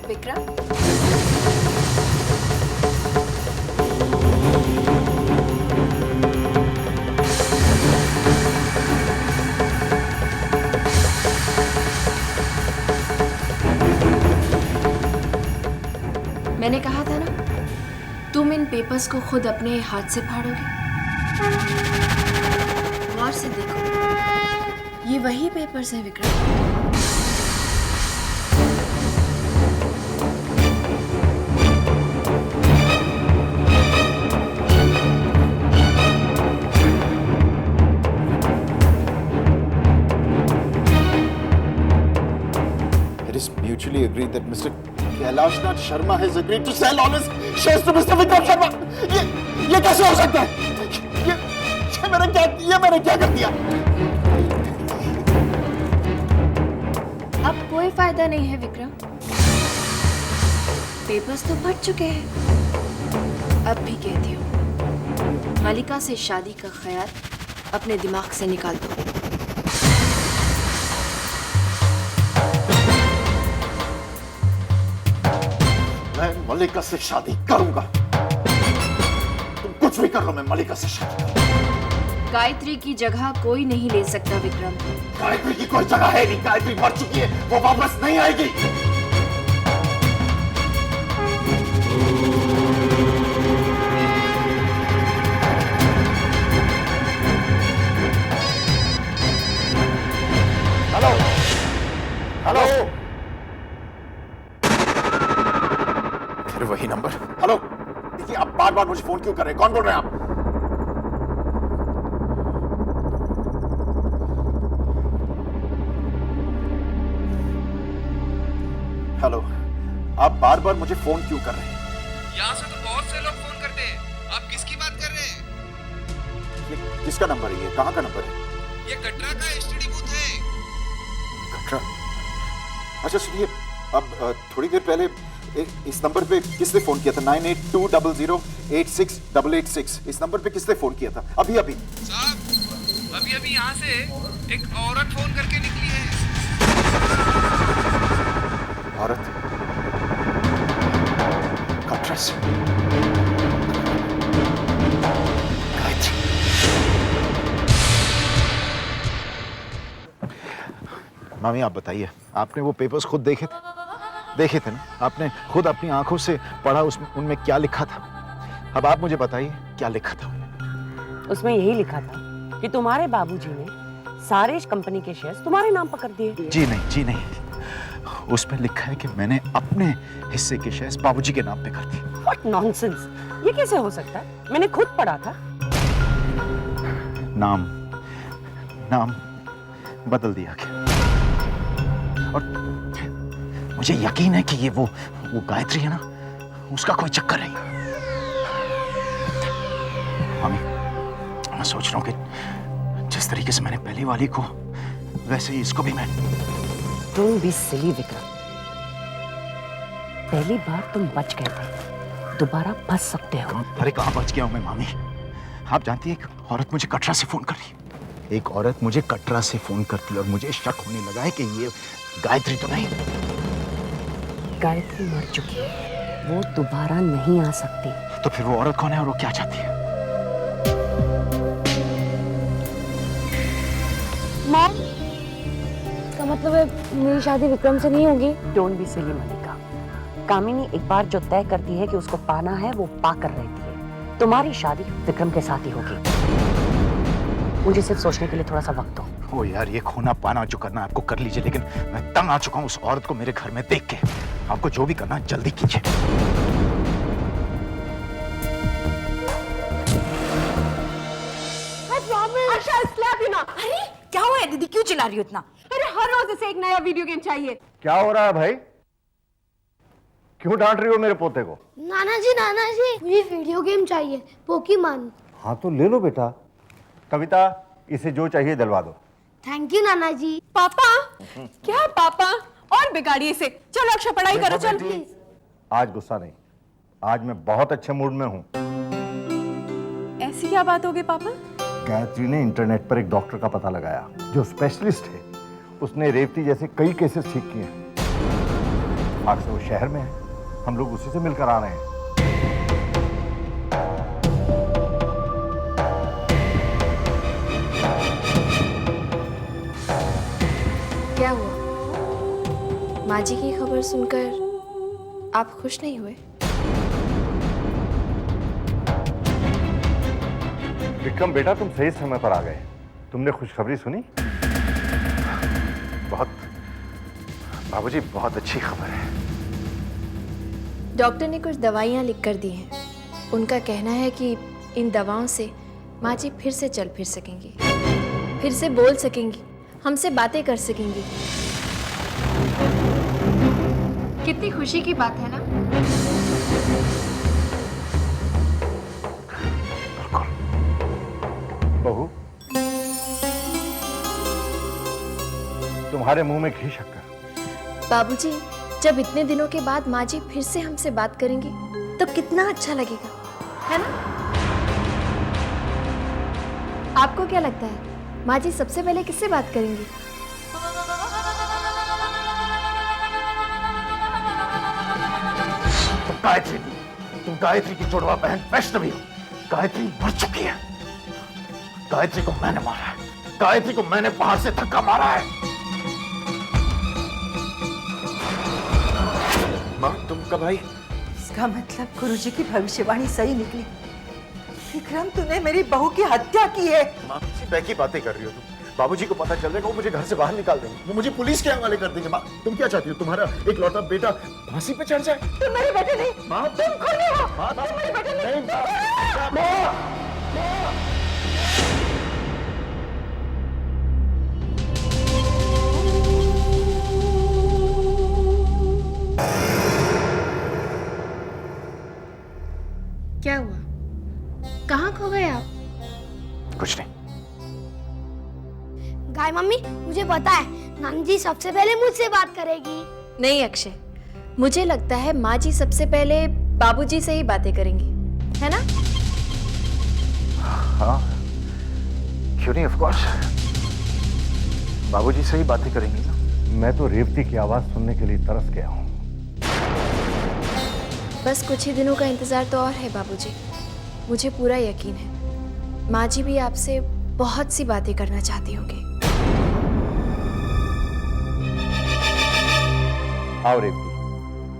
Vikram, मैंने कहा था ना, तुम इन पेपर्स को खुद अपने हाथ से फाड़ोगे। गौर से देखो, ये वही पेपर्स हैं Vikram. It is mutually agreed that Mr. Kailash Nath Sharma has agreed to sell all his shares to Mr. Vikram Sharma. ये कैसे हो सकता है? ये मैंने क्या कर दिया? अब कोई फायदा नहीं है विक्रम, पेपर्स तो फट चुके हैं। अब भी कहती हूँ, मलिका से शादी का ख्याल अपने दिमाग से निकाल दो। मैं मलिका से शादी करूंगा। तुम कुछ भी कर लो, मैं मलिका से शादी करूंगा। गायत्री की जगह कोई नहीं ले सकता विक्रम। गायत्री की कोई जगह है नहीं, गायत्री मर चुकी है, वो वापस नहीं आएगी। हेलो हेलो, फिर वही नंबर। हेलो, देखिए आप बार बार मुझे फोन क्यों कर रहे हैं? कौन बोल रहे हैं आप? हेलो, आप बार बार मुझे फोन क्यों कर रहे हैं? यहाँ से तो बहुत से लोग फोन करते हैं, आप किसकी बात कर रहे हैं? ये किसका नंबर है? ये कहाँ का नंबर है? ये कटरा का एसटीडी बूथ है। कटरा? अच्छा सुनिए, अब थोड़ी देर पहले इस नंबर पे किसने फोन किया था? 9820086886। इस नंबर पे किसने फोन किया था? अभी अभी साहब, अभी अभी यहाँ से एक औरत फोन करके निकली है। औरत? कटरा से? मामी आप बताइए, आपने वो पेपर्स खुद देखे थे ना? आपने खुद अपनी आंखों से पढ़ा उनमें क्या लिखा था? अब आप मुझे बताइए क्या लिखा था? उसमें यही लिखा था कि तुम्हारे बाबूजी ने सारे कंपनी के शेयर्स तुम्हारे नाम पर कर दिए। जी नहीं, उसमें लिखा है कि मैंने अपने हिस्से के शेयर्स बाबूजी के नाम पे कर दिए। What nonsense! ये कैसे हो सकता है? मैंने खुद पढ़ा था। नाम बदल दिया गया। और मुझे यकीन है कि ये वो गायत्री है ना, उसका कोई चक्कर नहीं। मामी, मैं सोच रहा हूँ कि जिस तरीके से मैंने पहली वाली को, वैसे ही इसको भी मैं। Don't be silly, Vikram. पहली बार तुम बच गए थे, दोबारा फंस सकते हो। अरे कहाँ बच गया हूँ मैं मामी? आप जानती है एक औरत मुझे कटरा से फोन कर रही है। एक औरत मुझे कटरा से फोन करती है और मुझे शक होने लगा है कि ये गायत्री तो नहीं। गायत्री मर चुकी है, वो दोबारा नहीं आ सकती। तो फिर वो औरत कौन है और वो क्या चाहती है? मॉम, इसका मतलब है मेरी शादी विक्रम से नहीं होगी? डोंट बी सिली मलिका। कामिनी एक बार जो तय करती है कि उसको पाना है, वो पाकर रहती है। तुम्हारी शादी विक्रम के साथ ही होगी। मुझे सिर्फ सोचने के लिए थोड़ा सा वक्त दो। ओ यार, ये खोना पाना जो करना आपको कर लीजिए, लेकिन मैं तंग आ चुका हूँ उस औरत को मेरे घर में देख के। आपको जो भी करना है जल्दी कीजिए। अरे क्या हुआ है दीदी, क्यों चिल्ला रही हो इतना? अरे हर रोज इसे एक नया वीडियो गेम चाहिए। क्या हो रहा है भाई? क्यों डांट रही हो मेरे पोते को? नाना जी मुझे वीडियो गेम चाहिए, पोकीमॉन। हाँ तो ले लो बेटा। कविता, इसे जो चाहिए दिलवा दो। थैंक यू नाना जी। पापा, क्या पापा? और बिगाड़िए इसे। चलो अक्षय, पढ़ाई करो, चल। आज गुस्सा नहीं, आज मैं बहुत अच्छे मूड में हूँ। ऐसी क्या बात होगी पापा? गायत्री ने इंटरनेट पर एक डॉक्टर का पता लगाया जो स्पेशलिस्ट है। उसने रेवती जैसे कई केसेस ठीक किए हैं। आज से वो शहर में है, हम लोग उसी से मिलकर आ रहे हैं। क्या हुआ? माँ जी की खबर सुनकर आप खुश नहीं हुए? विक्रम बेटा, तुम सही समय पर आ गए। तुमने खुशखबरी सुनी? बाबूजी, बहुत अच्छी खबर है। डॉक्टर ने कुछ दवाइयाँ लिख कर दी हैं। उनका कहना है कि इन दवाओं से माँ जी फिर से चल फिर सकेंगी, फिर से बोल सकेंगी, हमसे बातें कर सकेंगी। कितनी खुशी की बात है ना? बहू, तुम्हारे मुंह में घी शक्कर। बाबूजी, जब इतने दिनों के बाद माँ जी फिर से हमसे बात करेंगी तब कितना अच्छा लगेगा, है ना? आपको क्या लगता है माँ जी सबसे पहले किससे बात करेंगी? तुम गायत्री की जुड़वा बहन वैष्णवी हो। गायत्री मर चुकी है। गायत्री को मैंने मारा है। गायत्री को मैंने बाहर से धक्का मारा है। माँ, तुम कब आई? इसका मतलब गुरुजी की भविष्यवाणी सही निकली। विक्रम, तूने मेरी बहू की हत्या की है। माँ, किसी बैकी बातें कर रही हो तुम। बाबूजी को पता चल जाएगा, वो मुझे घर से बाहर निकाल देंगे, वो मुझे पुलिस के हवाले कर देंगे। माँ तुम क्या चाहती हो, तुम्हारा एक लौटा बेटा फांसी पे चढ़ जाए? तुम मेरे बेटे नहीं, माँ तुम खूनी हो, तुम मेरे बेटे नहीं। क्या हुआ? कहाँ खो गए आप? कुछ नहीं। गाय मम्मी, मुझे पता है नानी जी सबसे पहले मुझसे बात करेगी। नहीं अक्षय, मुझे लगता है माँ जी सबसे पहले बाबूजी से ही बातें करेंगी, है ना? हाँ क्यों नहीं, ऑफ कोर्स बाबूजी से ही बातें करेंगी ना। मैं तो रेवती की आवाज सुनने के लिए तरस गया हूँ। बस कुछ ही दिनों का इंतजार तो और है बाबूजी। मुझे पूरा यकीन है माँ जी भी आपसे बहुत सी बातें करना चाहती होंगी। आओ रेवती,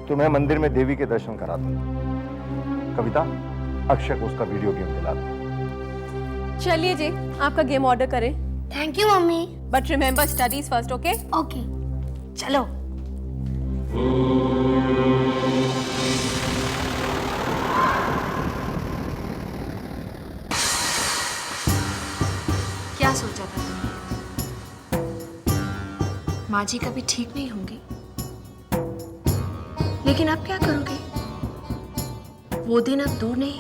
तुम्हें मंदिर में देवी के दर्शन करा दूं। कविता, अक्षय को उसका वीडियो गेम दिला दो। चलिए जी, आपका गेम ऑर्डर करें। Thank you mummy. But remember studies first, okay? Okay, चलो। क्या सोचा था तुमने? माँ जी कभी ठीक नहीं होंगी, लेकिन अब क्या करोगे? वो दिन अब दूर नहीं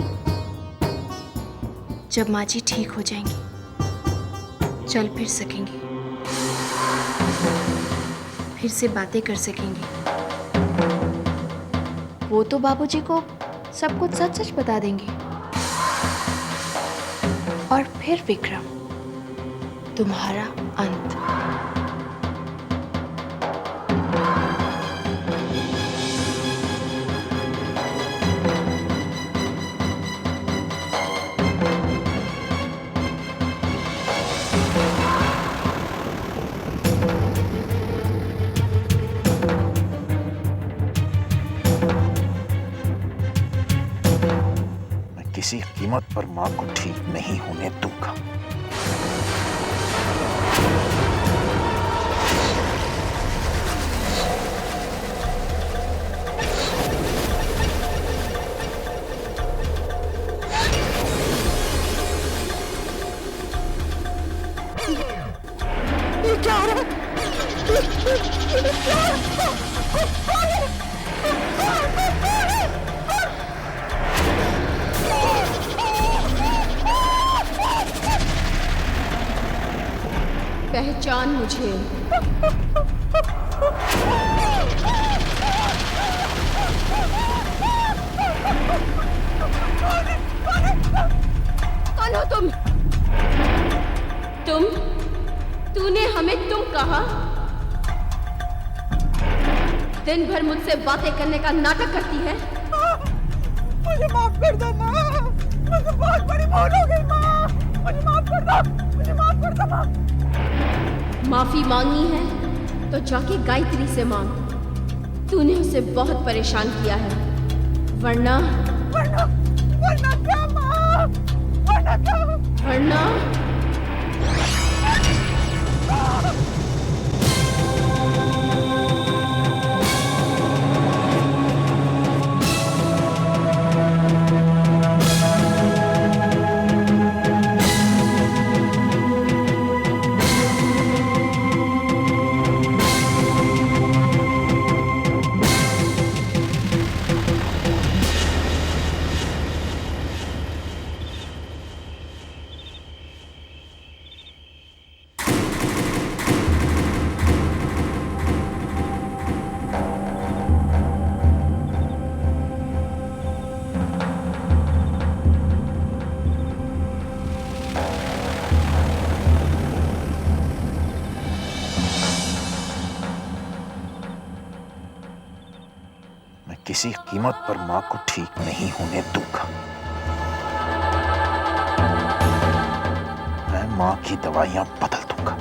जब माँ जी ठीक हो जाएंगी, चल फिर सकेंगी, फिर से बातें कर सकेंगी। वो तो बाबूजी को सब कुछ सच सच बता देंगे। और फिर विक्रम, तुम्हारा अंत। मैं किसी कीमत पर मां को ठीक नहीं होने दूंगा। ये क्या हो रहा है? पहचान मुझे। कौन हो तुम? तूने हमें तुम कहा? दिन भर मुझसे बातें करने का नाटक करती है। मुझे माफ कर दो माँ, मुझे बहुत बड़ी भूल हो गई माँ, मुझे माफ कर दो, मुझे माफ कर दो माँ। माफी मांगनी है तो जाके गायत्री से मांग। तूने उसे बहुत परेशान किया है, वरना क्या माँ? वरना क्या? वरना किसी कीमत पर मां को ठीक नहीं होने दूंगा। मैं मां की दवाइयां बदल दूंगा।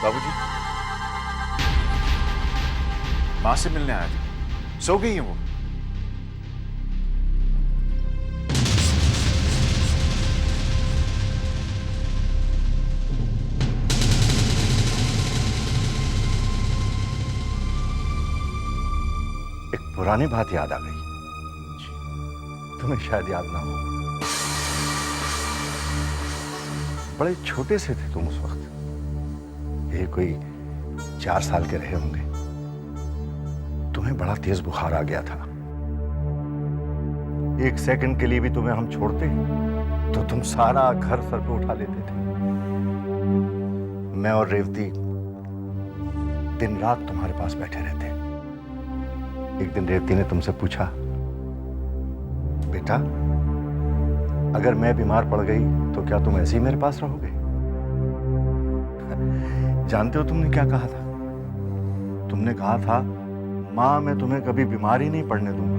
बाबूजी, माँ से मिलने आया था। सो गई है वो। एक पुरानी बात याद आ गई, तुम्हें शायद याद ना हो। बड़े छोटे से थे तुम उस वक्त, ये कोई 4 साल के रहे होंगे। तुम्हें बड़ा तेज बुखार आ गया था। 1 सेकंड के लिए भी तुम्हें हम छोड़ते तो तुम सारा घर सर पे उठा लेते थे। मैं और रेवती दिन रात तुम्हारे पास बैठे रहते। एक दिन रेवती ने तुमसे पूछा, बेटा अगर मैं बीमार पड़ गई तो क्या तुम ऐसे ही मेरे पास रहोगे? जानते हो तुमने क्या कहा था? तुमने कहा था, मां मैं तुम्हें कभी बीमार ही नहीं पड़ने दूंगा।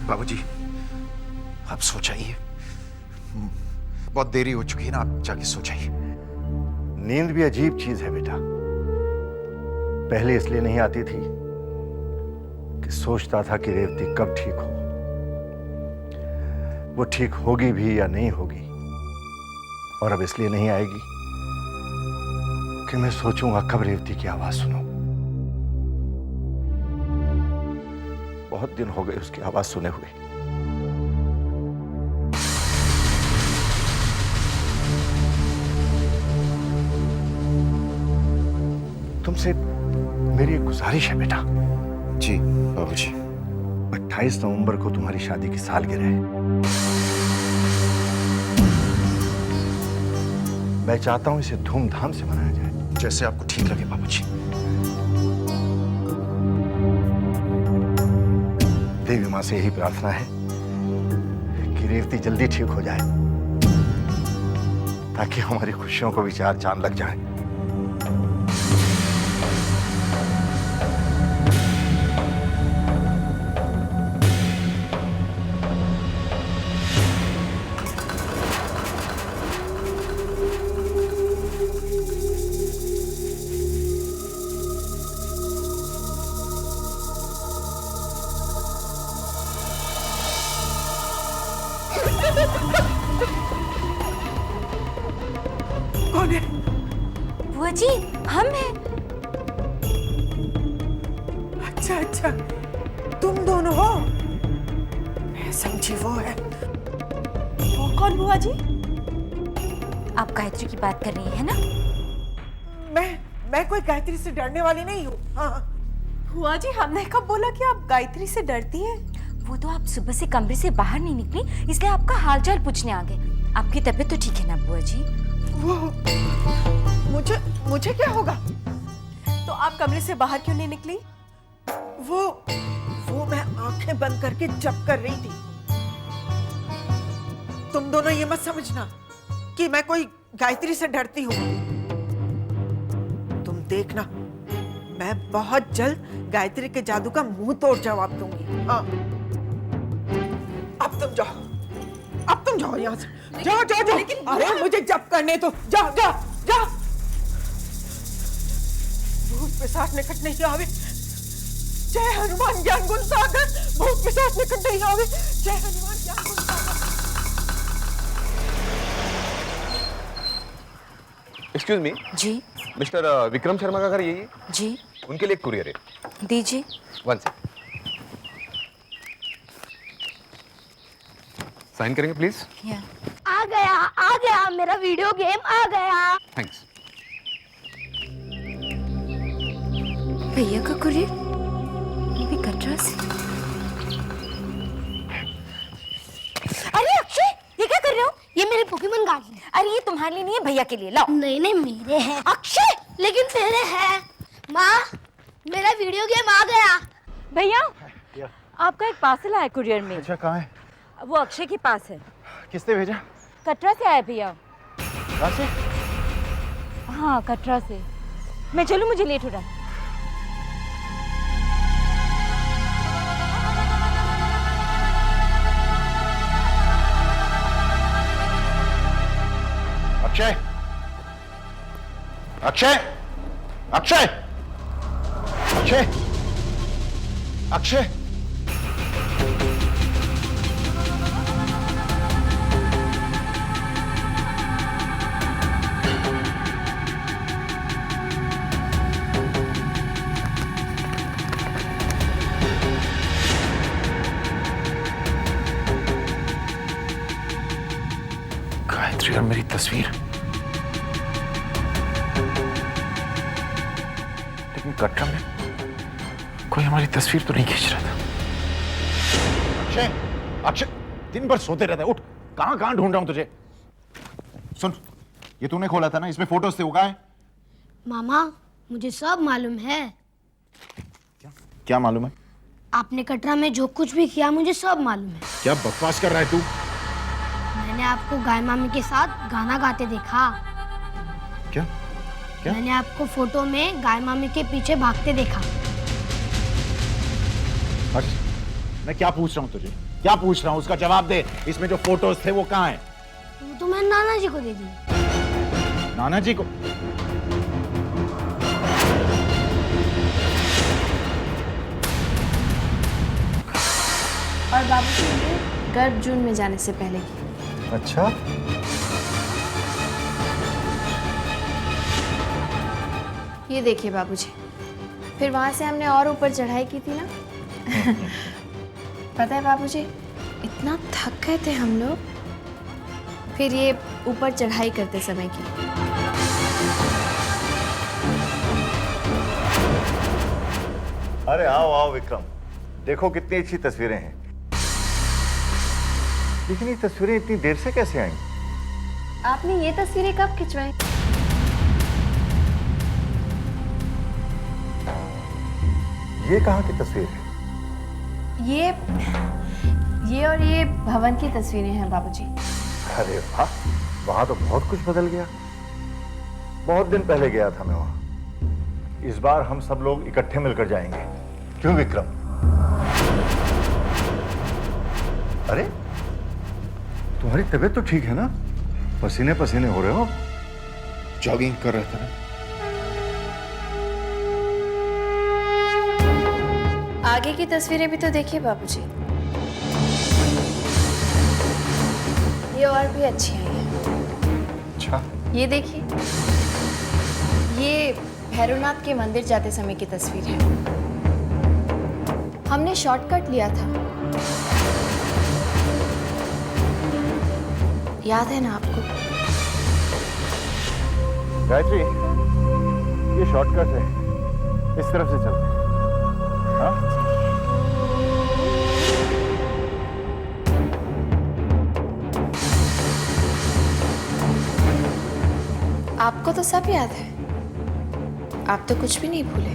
बाबूजी, आप सो जाइए, बहुत देरी हो चुकी है ना, आप जाके सो जाइए। नींद भी अजीब चीज है बेटा। पहले इसलिए नहीं आती थी कि सोचता था कि रेवती कब ठीक हो। वो ठीक होगी भी या नहीं होगी। और अब इसलिए नहीं आएगी कि मैं सोचूंगा कब रेवती की आवाज सुनूं। बहुत दिन हो गए उसकी आवाज सुने हुए। तुमसे मेरी एक गुजारिश है बेटा। जी बाबूजी। 28 नवंबर को तुम्हारी शादी की सालगिरह है। मैं चाहता हूं इसे धूमधाम से मनाया जाए। जैसे आपको ठीक लगे बाबूजी। देवी मां से यही प्रार्थना है कि रेवती जल्दी ठीक हो जाए, ताकि हमारी खुशियों को भी 4 चांद लग जाए। कौन है? बुआ जी, हम हैं। अच्छा अच्छा, तुम दोनों हो? मैं समझी वो है। वो कौन बुआ जी? आप गायत्री की बात कर रही है ना? मैं कोई गायत्री से डरने वाली नहीं हूँ। हाँ बुआ जी, हमने कब बोला कि आप गायत्री से डरती हैं? वो तो आप सुबह से कमरे से बाहर नहीं निकली, इसलिए आपका हालचाल पूछने आ गए। आपकी तबीयत तो ठीक है ना बुआ जी? वो मुझे क्या होगा? तो आप कमरे से बाहर क्यों नहीं निकली? वो मैं आंखें बंद करके जप कर रही थी। तुम दोनों ये मत समझना कि मैं कोई गायत्री से डरती हूँ। तुम देखना, मैं बहुत जल्द गायत्री के जादू का मुंह तोड़ जवाब दूंगी। हाँ, अब तुम जाओ यहाँ से। जाओ। अरे मुझे जप करने तो जाओ। भूत पिशाच निकट नहीं आवे। जय हनुमान ज्ञान गुण सागर। भूत पिशाच निकट नहीं आवे। जय हनुमान ज्ञान गुण सागर। एक्सक्यूज मी जी। मिस्टर विक्रम शर्मा का घर यही है? जी। उनके लिए एक कुरियर है। दीजिए। 1 सेकंड। साइन करेंगे प्लीज? आ गया मेरा वीडियो गेम आ गया। थैंक्स। भैया का कुरियर? ये भी कटरा से। अरे अक्षय, ये क्या कर रहे हो? ये मेरे पोकेमोन कार्ड हैं। अरे ये तुम्हारे लिए नहीं है, भैया के लिए। लाओ। नहीं मेरे हैं। अक्षय, लेकिन तेरे हैं। माँ, मेरा वीडियो गेम आ गया। भैया, आपका एक पार्सल आया कुरियर में। अच्छा, कहाँ है? वो अक्षय के पास है। किसने भेजा? कटरा से आया भैया। कहाँ से? हाँ, कटरा से। मैं चलूं, मुझे लेट हो रहा है। अक्षय, अक्षय, अक्षय, अक्षय, अक्षय। गायत्री और मेरी तस्वीर, लेकिन कटरा में कोई हमारी तस्वीर तो नहीं खींच रहा था। अक्षय, अक्षय, दिन भर सोते रहता है। उठ, कहां कहां ढूंढ रहा हूं तुझे। सुन, ये तूने खोला था ना, इसमें फोटोज थे, वो कहां है? मामा मुझे सब मालूम है। क्या मालूम है? आपने कटरा में जो कुछ भी किया मुझे सब मालूम है। क्या बकवास कर रहा है तू? मैंने आपको गाय मामी के साथ गाना गाते देखा। क्या? क्या? मैंने आपको फोटो में गाय मामी के पीछे भागते देखा। हर्ष, मैं क्या पूछ रहा हूँ तुझे? क्या पूछ रहा हूँ, उसका जवाब दे। इसमें जो फोटोज थे वो कहाँ हैं? वो तो मैंने नाना जी को दे दी। नाना जी को? और बाबूजी ने गर्भ जून में जाने से पहले की। अच्छा। ये देखिए बाबूजी, फिर वहां से हमने और ऊपर चढ़ाई की थी ना। पता है बाबूजी, इतना थक गए थे हम लोग, फिर ये ऊपर चढ़ाई करते समय की। अरे आओ आओ विक्रम, देखो कितनी अच्छी तस्वीरें हैं। लेकिन ये तस्वीरें इतनी देर से कैसे आई? आपने ये तस्वीरें कब खिंचवाई? ये कहाँ की तस्वीर है? ये और ये भवन की तस्वीरें हैं बाबूजी। अरे वाह, वहां तो बहुत कुछ बदल गया। बहुत दिन पहले गया था मैं वहां। इस बार हम सब लोग इकट्ठे मिलकर जाएंगे, क्यों विक्रम? अरे तुम्हारी तबीयत तो ठीक है ना? पसीने पसीने हो रहे हो। जॉगिंग कर रहा था। आगे की तस्वीरें भी तो देखिए बाबूजी, ये और भी अच्छी आई हैं। अच्छा। ये देखिए, ये भैरवनाथ के मंदिर जाते समय की तस्वीर है। हमने शॉर्टकट लिया था, याद है ना आपको? गायत्री, ये शॉर्टकट है, इस तरफ से चलते हैं। हाँ? आपको तो सब याद है, आप तो कुछ भी नहीं भूले।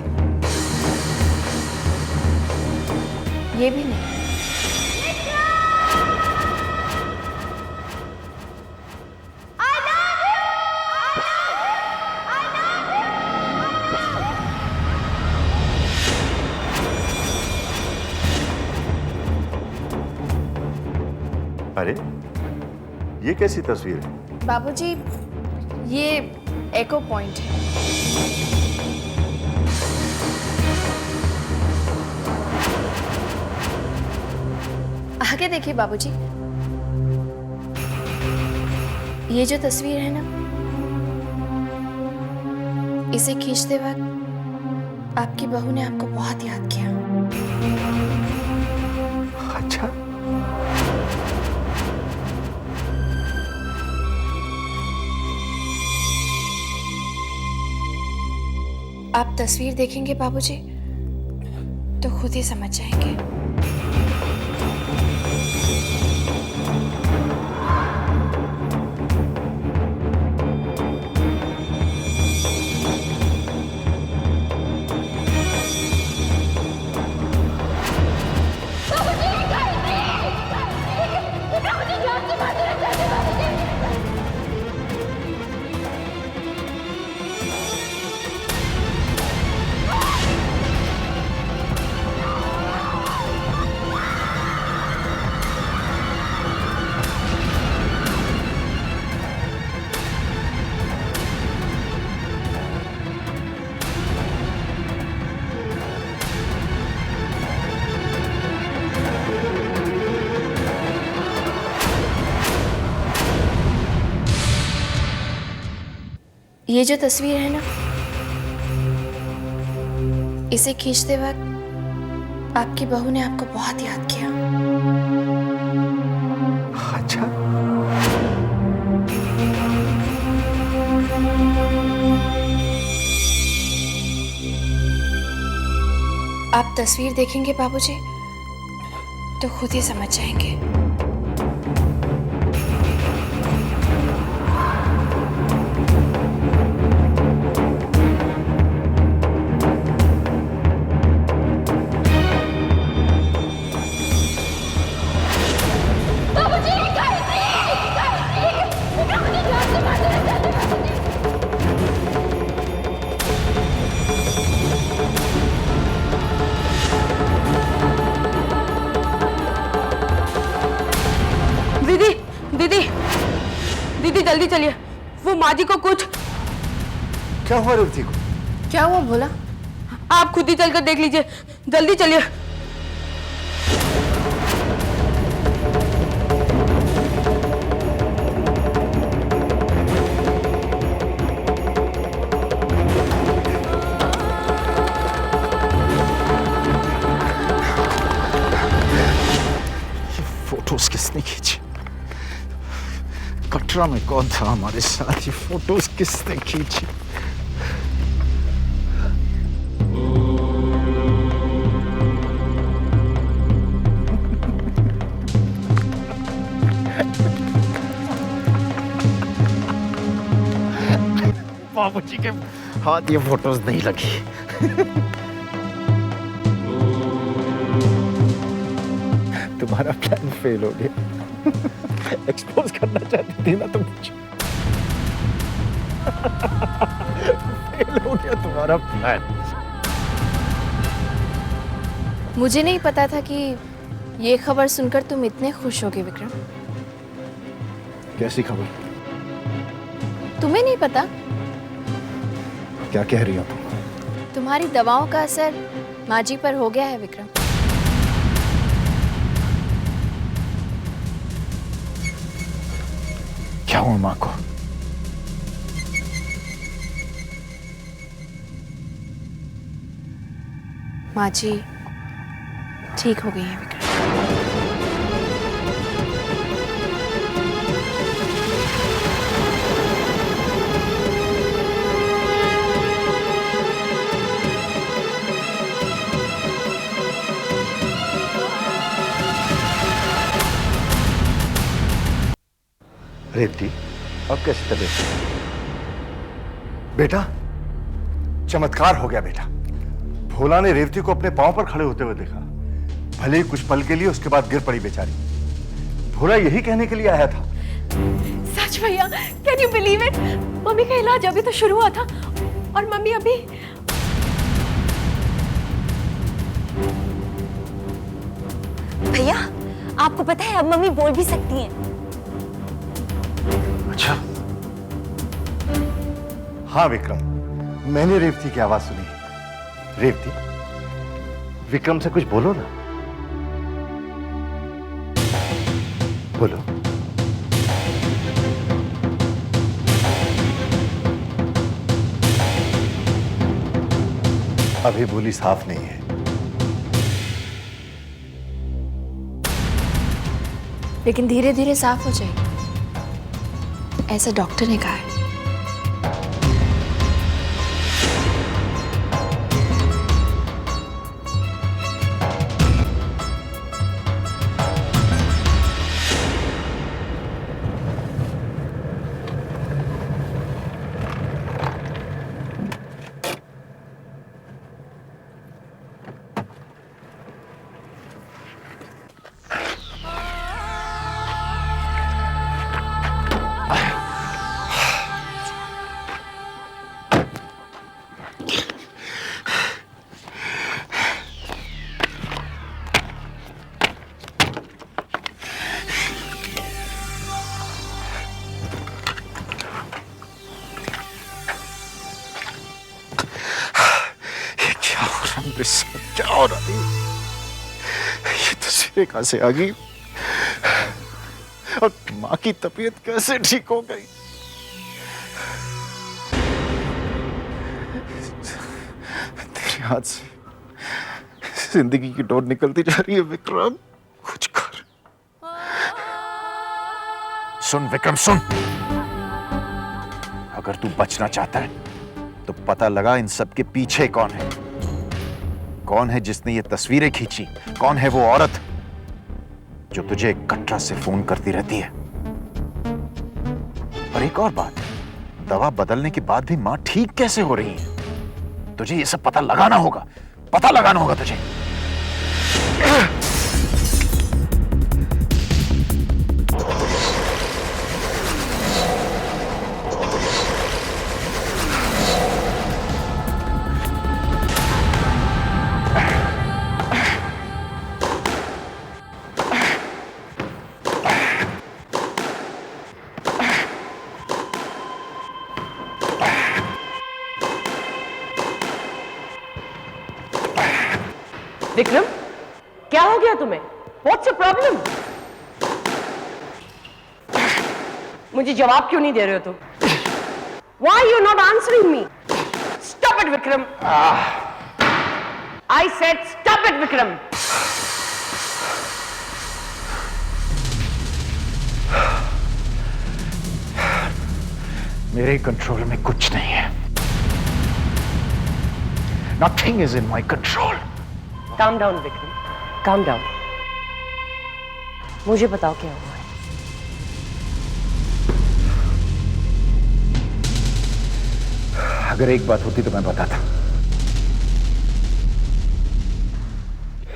ये भी नहीं। अरे ये कैसी तस्वीर है? बाबूजी, ये एको पॉइंट है। आगे देखिए बाबूजी, ये जो तस्वीर है ना, इसे खींचते वक्त आपकी बहू ने आपको बहुत याद किया। अच्छा। आप तस्वीर देखेंगे बाबूजी तो खुद ही समझ जाएंगे। ये जो तस्वीर है ना, इसे खींचते वक्त आपकी बहू ने आपको बहुत याद किया। अच्छा, आप तस्वीर देखेंगे बाबूजी तो खुद ही समझ जाएंगे। दीदी दीदी दीदी जल्दी चलिए, वो माँ जी को कुछ। क्या हुआ रेवती को? क्या हुआ भोला? आप खुद ही चलकर देख लीजिए, जल्दी चलिए। फोटोज किसने खींची? कटरा में कौन था हमारे साथ? ये फोटोज किसने खींची? बाबूजी के हाथ ये फोटोज नहीं लगी। तुम्हारा प्लान फेल हो गया। एक्सपोज करना चाहती थी ना तुम मुझे। फेल हो गया तुम्हारा प्लान। मुझे नहीं पता था कि ये खबर सुनकर तुम इतने खुश होगे विक्रम। कैसी खबर? तुम्हें नहीं पता? क्या कह रही हो तुम? तुम्हारी दवाओं का असर माँ जी पर हो गया है विक्रम। क्या हुआ माँ को? माँ जी ठीक हो गई है विक्रम। रेवती, अब कैसी तबीयत? बेटा, चमत्कार हो गया बेटा। भोला ने रेवती को अपने पांव पर खड़े होते हुए देखा। भले ही कुछ पल के लिए, उसके बाद गिर पड़ी बेचारी। भोला यही कहने के लिए आया था। सच भैया, can you believe it? Mummy का इलाज अभी तो शुरू हुआ था और मम्मी अभी। भैया, आपको पता है अब मम्मी बोल भी सकती हैं। अच्छा? हाँ विक्रम, मैंने रेवती की आवाज सुनी। रेवती, विक्रम से कुछ बोलो ना। बोलो। अभी बोली साफ नहीं है। लेकिन धीरे धीरे साफ हो जाएगी, ऐसा डॉक्टर ने कहा है। क्या हो रहा है? ये तस्वीरें कहां से आ गई? और माँ की तबीयत कैसे ठीक हो गई? तेरे हाथ से जिंदगी की डोर निकलती जा रही है विक्रम, कुछ कर। सुन विक्रम सुन, अगर तू बचना चाहता है तो पता लगा इन सब के पीछे कौन है। कौन है जिसने ये तस्वीरें खींची? कौन है वो औरत जो तुझे कटरा से फोन करती रहती है? और एक और बात, दवा बदलने के बाद भी मां ठीक कैसे हो रही है? तुझे ये सब पता लगाना होगा तुझे। विक्रम, क्या हो गया तुम्हें? What's your problem? मुझे जवाब क्यों नहीं दे रहे हो तुम? Why are you not answering me? Stop it, Vikram. I said stop it, Vikram. मेरे कंट्रोल में कुछ नहीं है। Nothing is in my control. Calm down, Vikram. Calm down. मुझे बताओ क्या हुआ है? अगर एक बात होती तो मैं बताता।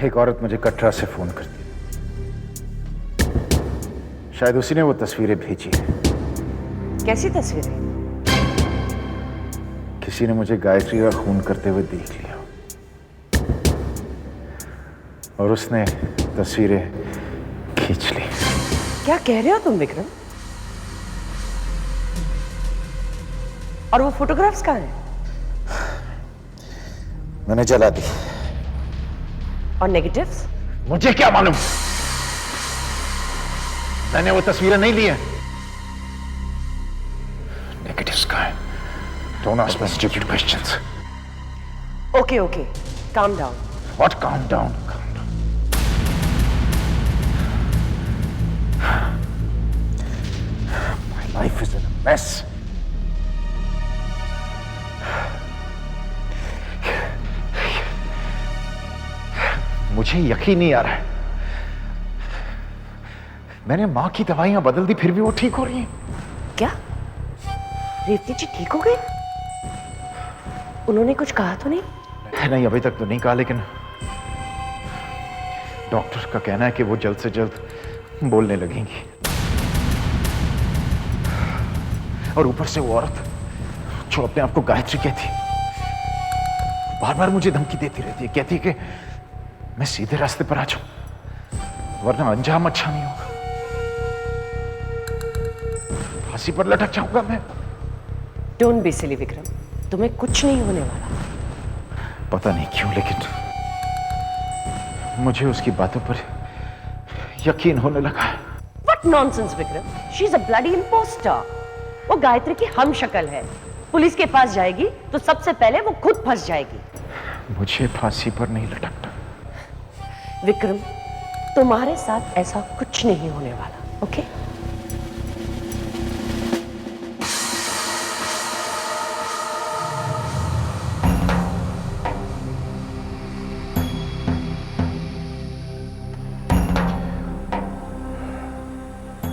एक औरत मुझे कटरा से फोन करती, शायद उसी ने वो तस्वीरें भेजी है। कैसी तस्वीरें? किसी ने मुझे गायत्री का खून करते हुए देख लिया और उसने तस्वीरें खींच ली। क्या कह रहे हो तुम विक्रम? और वो फोटोग्राफ्स कहाँ हैं? मैंने जला दी। और नेगेटिव्स? मुझे क्या मालूम, मैंने वो तस्वीरें नहीं ली हैं। नेगेटिव्स कहाँ हैं? Don't ask me stupid questions. Okay, okay. Calm down. What calm down? My life is in a mess. मुझे यकीन नहीं आ रहा है। मैंने मां की दवाइयां बदल दी, फिर भी वो ठीक हो रही हैं। क्या? रेवती जी ठीक हो गई? उन्होंने कुछ कहा तो नहीं? नहीं, अभी तक तो नहीं कहा, लेकिन डॉक्टर का कहना है कि वो जल्द से जल्द बोलने लगेंगी। और ऊपर से वो औरत जो अपने आप को गायत्री कहती, बार बार मुझे धमकी देती रहती है, कहती है कि मैं सीधे रास्ते पर आ जाऊं वरना अंजाम अच्छा नहीं होगा, फांसी पर लटक जाऊंगा मैं। डोंट बी सिली विक्रम, तुम्हें कुछ नहीं होने वाला। पता नहीं क्यों, लेकिन मुझे उसकी बातों पर यकीन होने लगा है। What nonsense, Vikram? She is a bloody imposter. वो गायत्री की हम शक्ल है। पुलिस के पास जाएगी तो सबसे पहले वो खुद फंस जाएगी। मुझे फांसी पर नहीं लटकना। विक्रम, तुम्हारे साथ ऐसा कुछ नहीं होने वाला, ओके?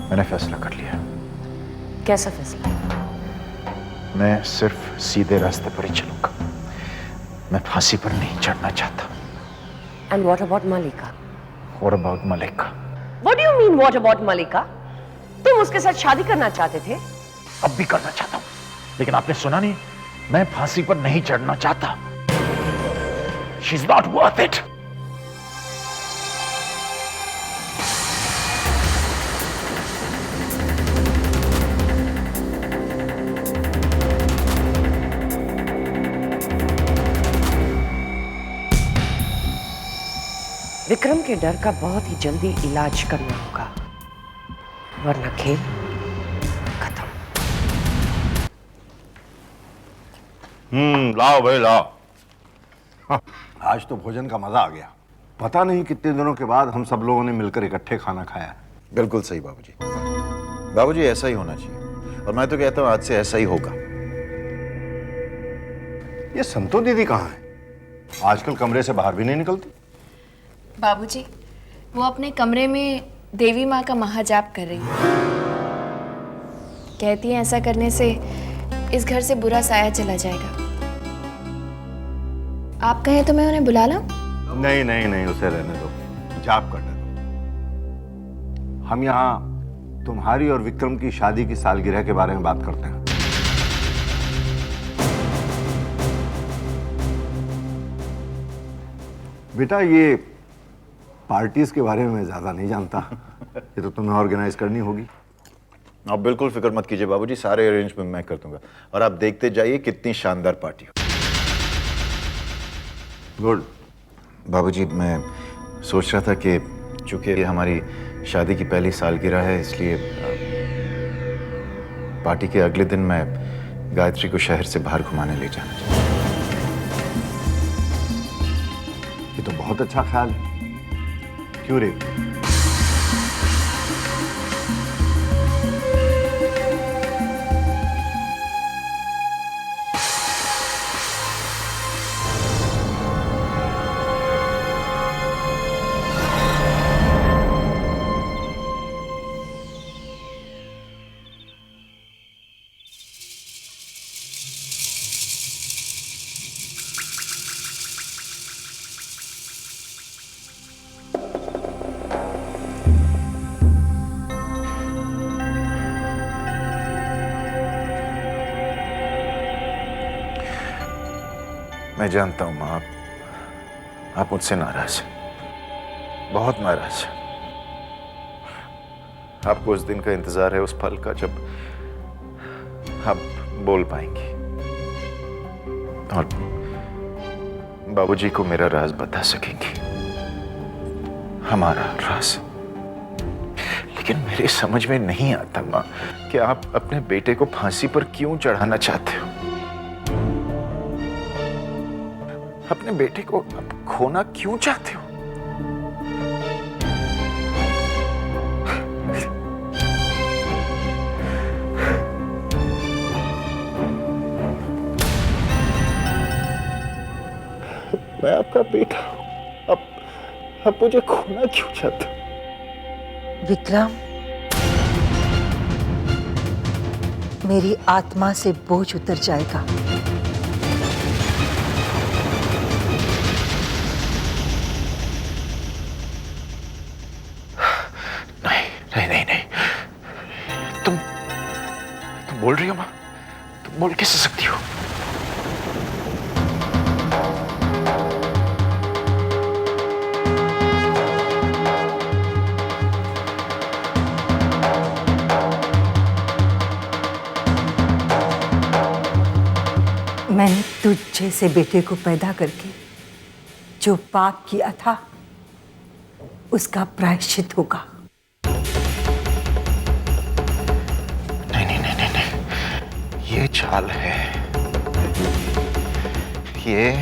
मैंने फैसला कर लिया। कैसा फैसला? मैं सिर्फ सीधे रास्ते पर ही चलूंगा। मैं फांसी पर नहीं चढ़ना चाहता। And what about Malika? What about Malika? What do you mean what about Malika? तुम उसके साथ शादी करना चाहते थे? अब भी करना चाहता हूं, लेकिन आपने सुना नहीं, मैं फांसी पर नहीं चढ़ना चाहता। She's not worth it. Vikram के डर का बहुत ही जल्दी इलाज करना होगा, वरना खेल खत्म। लाओ भाई लाओ। हाँ, आज तो भोजन का मजा आ गया। पता नहीं कितने दिनों के बाद हम सब लोगों ने मिलकर इकट्ठे खाना खाया। बिल्कुल सही बाबूजी। बाबूजी ऐसा ही होना चाहिए, और मैं तो कहता हूं आज से ऐसा ही होगा। ये संतो दीदी कहाँ है? आजकल कमरे से बाहर भी नहीं निकलती। बाबूजी, वो अपने कमरे में देवी माँ का महाजाप कर रही है। कहती है ऐसा करने से इस घर से बुरा साया चला जाएगा। आप कहें तो मैं उन्हें बुला लाऊं? नहीं नहीं नहीं, उसे रहने दो, जाप करने दो। हम यहाँ तुम्हारी और विक्रम की शादी की सालगिरह के बारे में बात करते हैं। बेटा, ये पार्टीज के बारे में मैं ज्यादा नहीं जानता। ये तो तुम्हें ऑर्गेनाइज करनी होगी। आप बिल्कुल फिक्र मत कीजिए बाबूजी, सारे अरेंजमेंट मैं कर दूंगा, और आप देखते जाइए कितनी शानदार पार्टी हो। गुड। बाबूजी, मैं सोच रहा था कि चूंकि ये हमारी शादी की पहली सालगिरह है, इसलिए पार्टी के अगले दिन मैं गायत्री को शहर से बाहर घुमाने ले जाना चाहता हूं। ये तो बहुत अच्छा ख्याल है। क्यों रे? मैं जानता हूं मां, आप मुझसे नाराज हैं, बहुत नाराज हैं। आपको उस दिन का इंतजार है, उस पल का जब आप बोल पाएंगी और बाबूजी को मेरा राज बता सकेंगी, हमारा राज। लेकिन मेरे समझ में नहीं आता मां कि आप अपने बेटे को फांसी पर क्यों चढ़ाना चाहते हो। अपने बेटे को खोना क्यों चाहते हो? मैं आपका बेटा हूं, अब मुझे खोना क्यों चाहते हो? विक्रम, मेरी आत्मा से बोझ उतर जाएगा। नहीं, तुम बोल रही हो मां? तुम बोल कैसे सकती हो? मैंने तुझ जैसे बेटे को पैदा करके जो पाप किया था, उसका प्रायश्चित होगा। ये चाल है, ये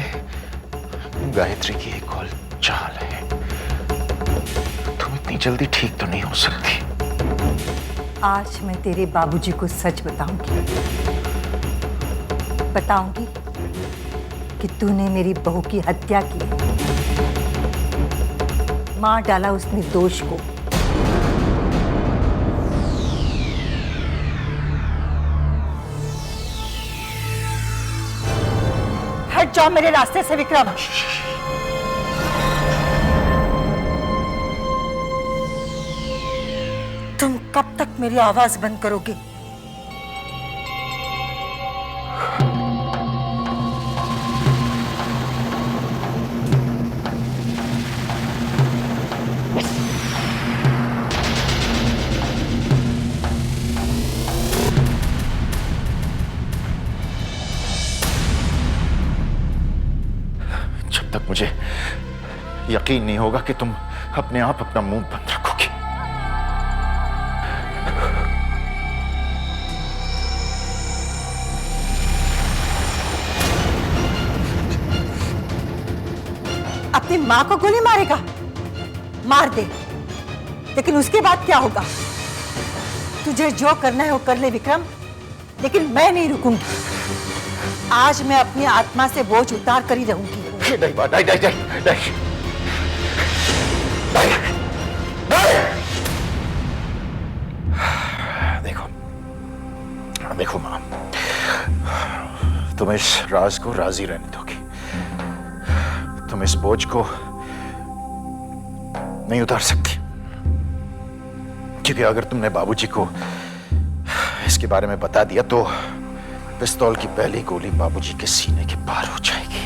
गायत्री की एक और चाल है। तुम इतनी जल्दी ठीक तो नहीं हो सकती। आज मैं तेरे बाबूजी को सच बताऊंगी कि तूने मेरी बहू की हत्या की है। मार डाला उसने दोष को। हट जाओ मेरे रास्ते से विक्रम। तुम कब तक मेरी आवाज बंद करोगे? जब तक मुझे यकीन नहीं होगा कि तुम अपने आप अपना मुंह बंद रखोगी। अपनी माँ को गोली मारेगा? मार दे, लेकिन उसके बाद क्या होगा? तुझे जो करना है वो कर ले विक्रम, लेकिन मैं नहीं रुकूंगी। आज मैं अपनी आत्मा से बोझ उतार कर ही रहूंगी। नहीं माँ, नहीं नहीं नहीं नहीं नहीं। देखो देखो माँ, तुम इस राज को राजी रहने दोगी? तुम इस बोझ को नहीं उतार सकती, क्योंकि अगर तुमने बाबूजी को इसके बारे में बता दिया तो पिस्तौल की पहली गोली बाबूजी के सीने के पार हो जाएगी।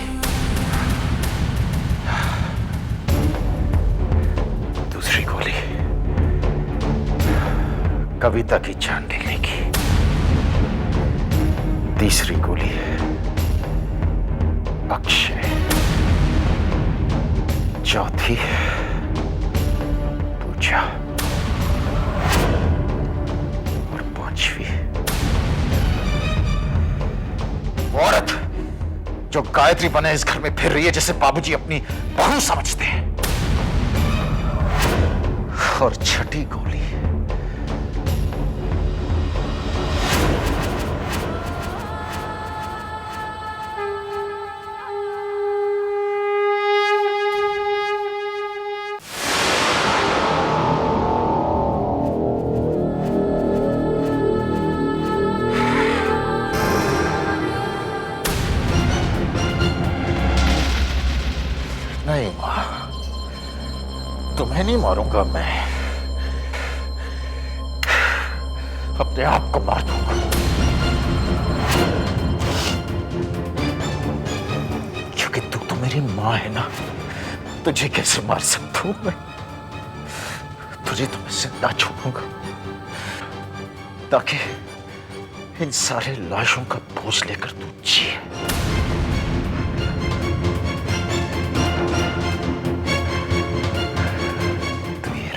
दूसरी गोली कविता की जान ले लेगी। तीसरी गोली अक्षय, चौथी पूजा और पांचवी औरत जो गायत्री बने इस घर में फिर रही है, जिसे बाबूजी अपनी बहू समझते हैं। और छठी गोली नहीं मां, तुम्हें नहीं मारूंगा मैं, अपने आप को मार दूंगा। क्योंकि तू तो मेरी मां है ना, तुझे कैसे मार सकता हूं मैं? तुझे तो मैं जिंदा छोड़ूंगा ताकि इन सारे लाशों का बोझ लेकर तू जिए।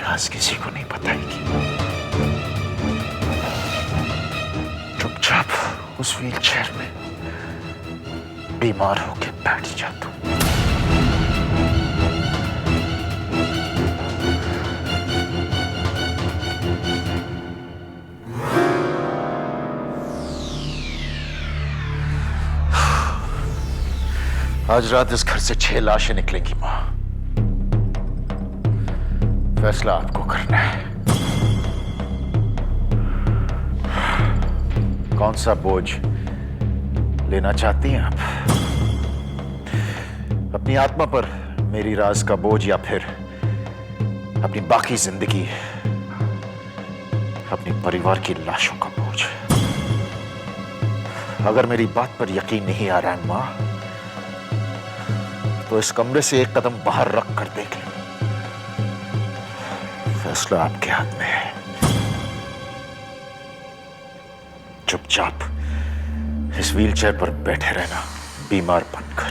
राज किसी को नहीं बताएगी। चुपचाप उस व्हील चेयर में बीमार होके बैठ जा तू। आज रात इस घर से 6 लाशें निकलेंगी मां। फैसला आपको करना है। कौन सा बोझ लेना चाहती हैं आप? अपनी आत्मा पर मेरी राज का बोझ, या फिर अपनी बाकी जिंदगी अपने परिवार की लाशों का बोझ? अगर मेरी बात पर यकीन नहीं आ रहा है मां, तो इस कमरे से एक कदम बाहर रख कर देख लें। फैसला आपके हाथ में है। चुपचाप इस व्हीलचेयर पर बैठे रहना, बीमार बनकर।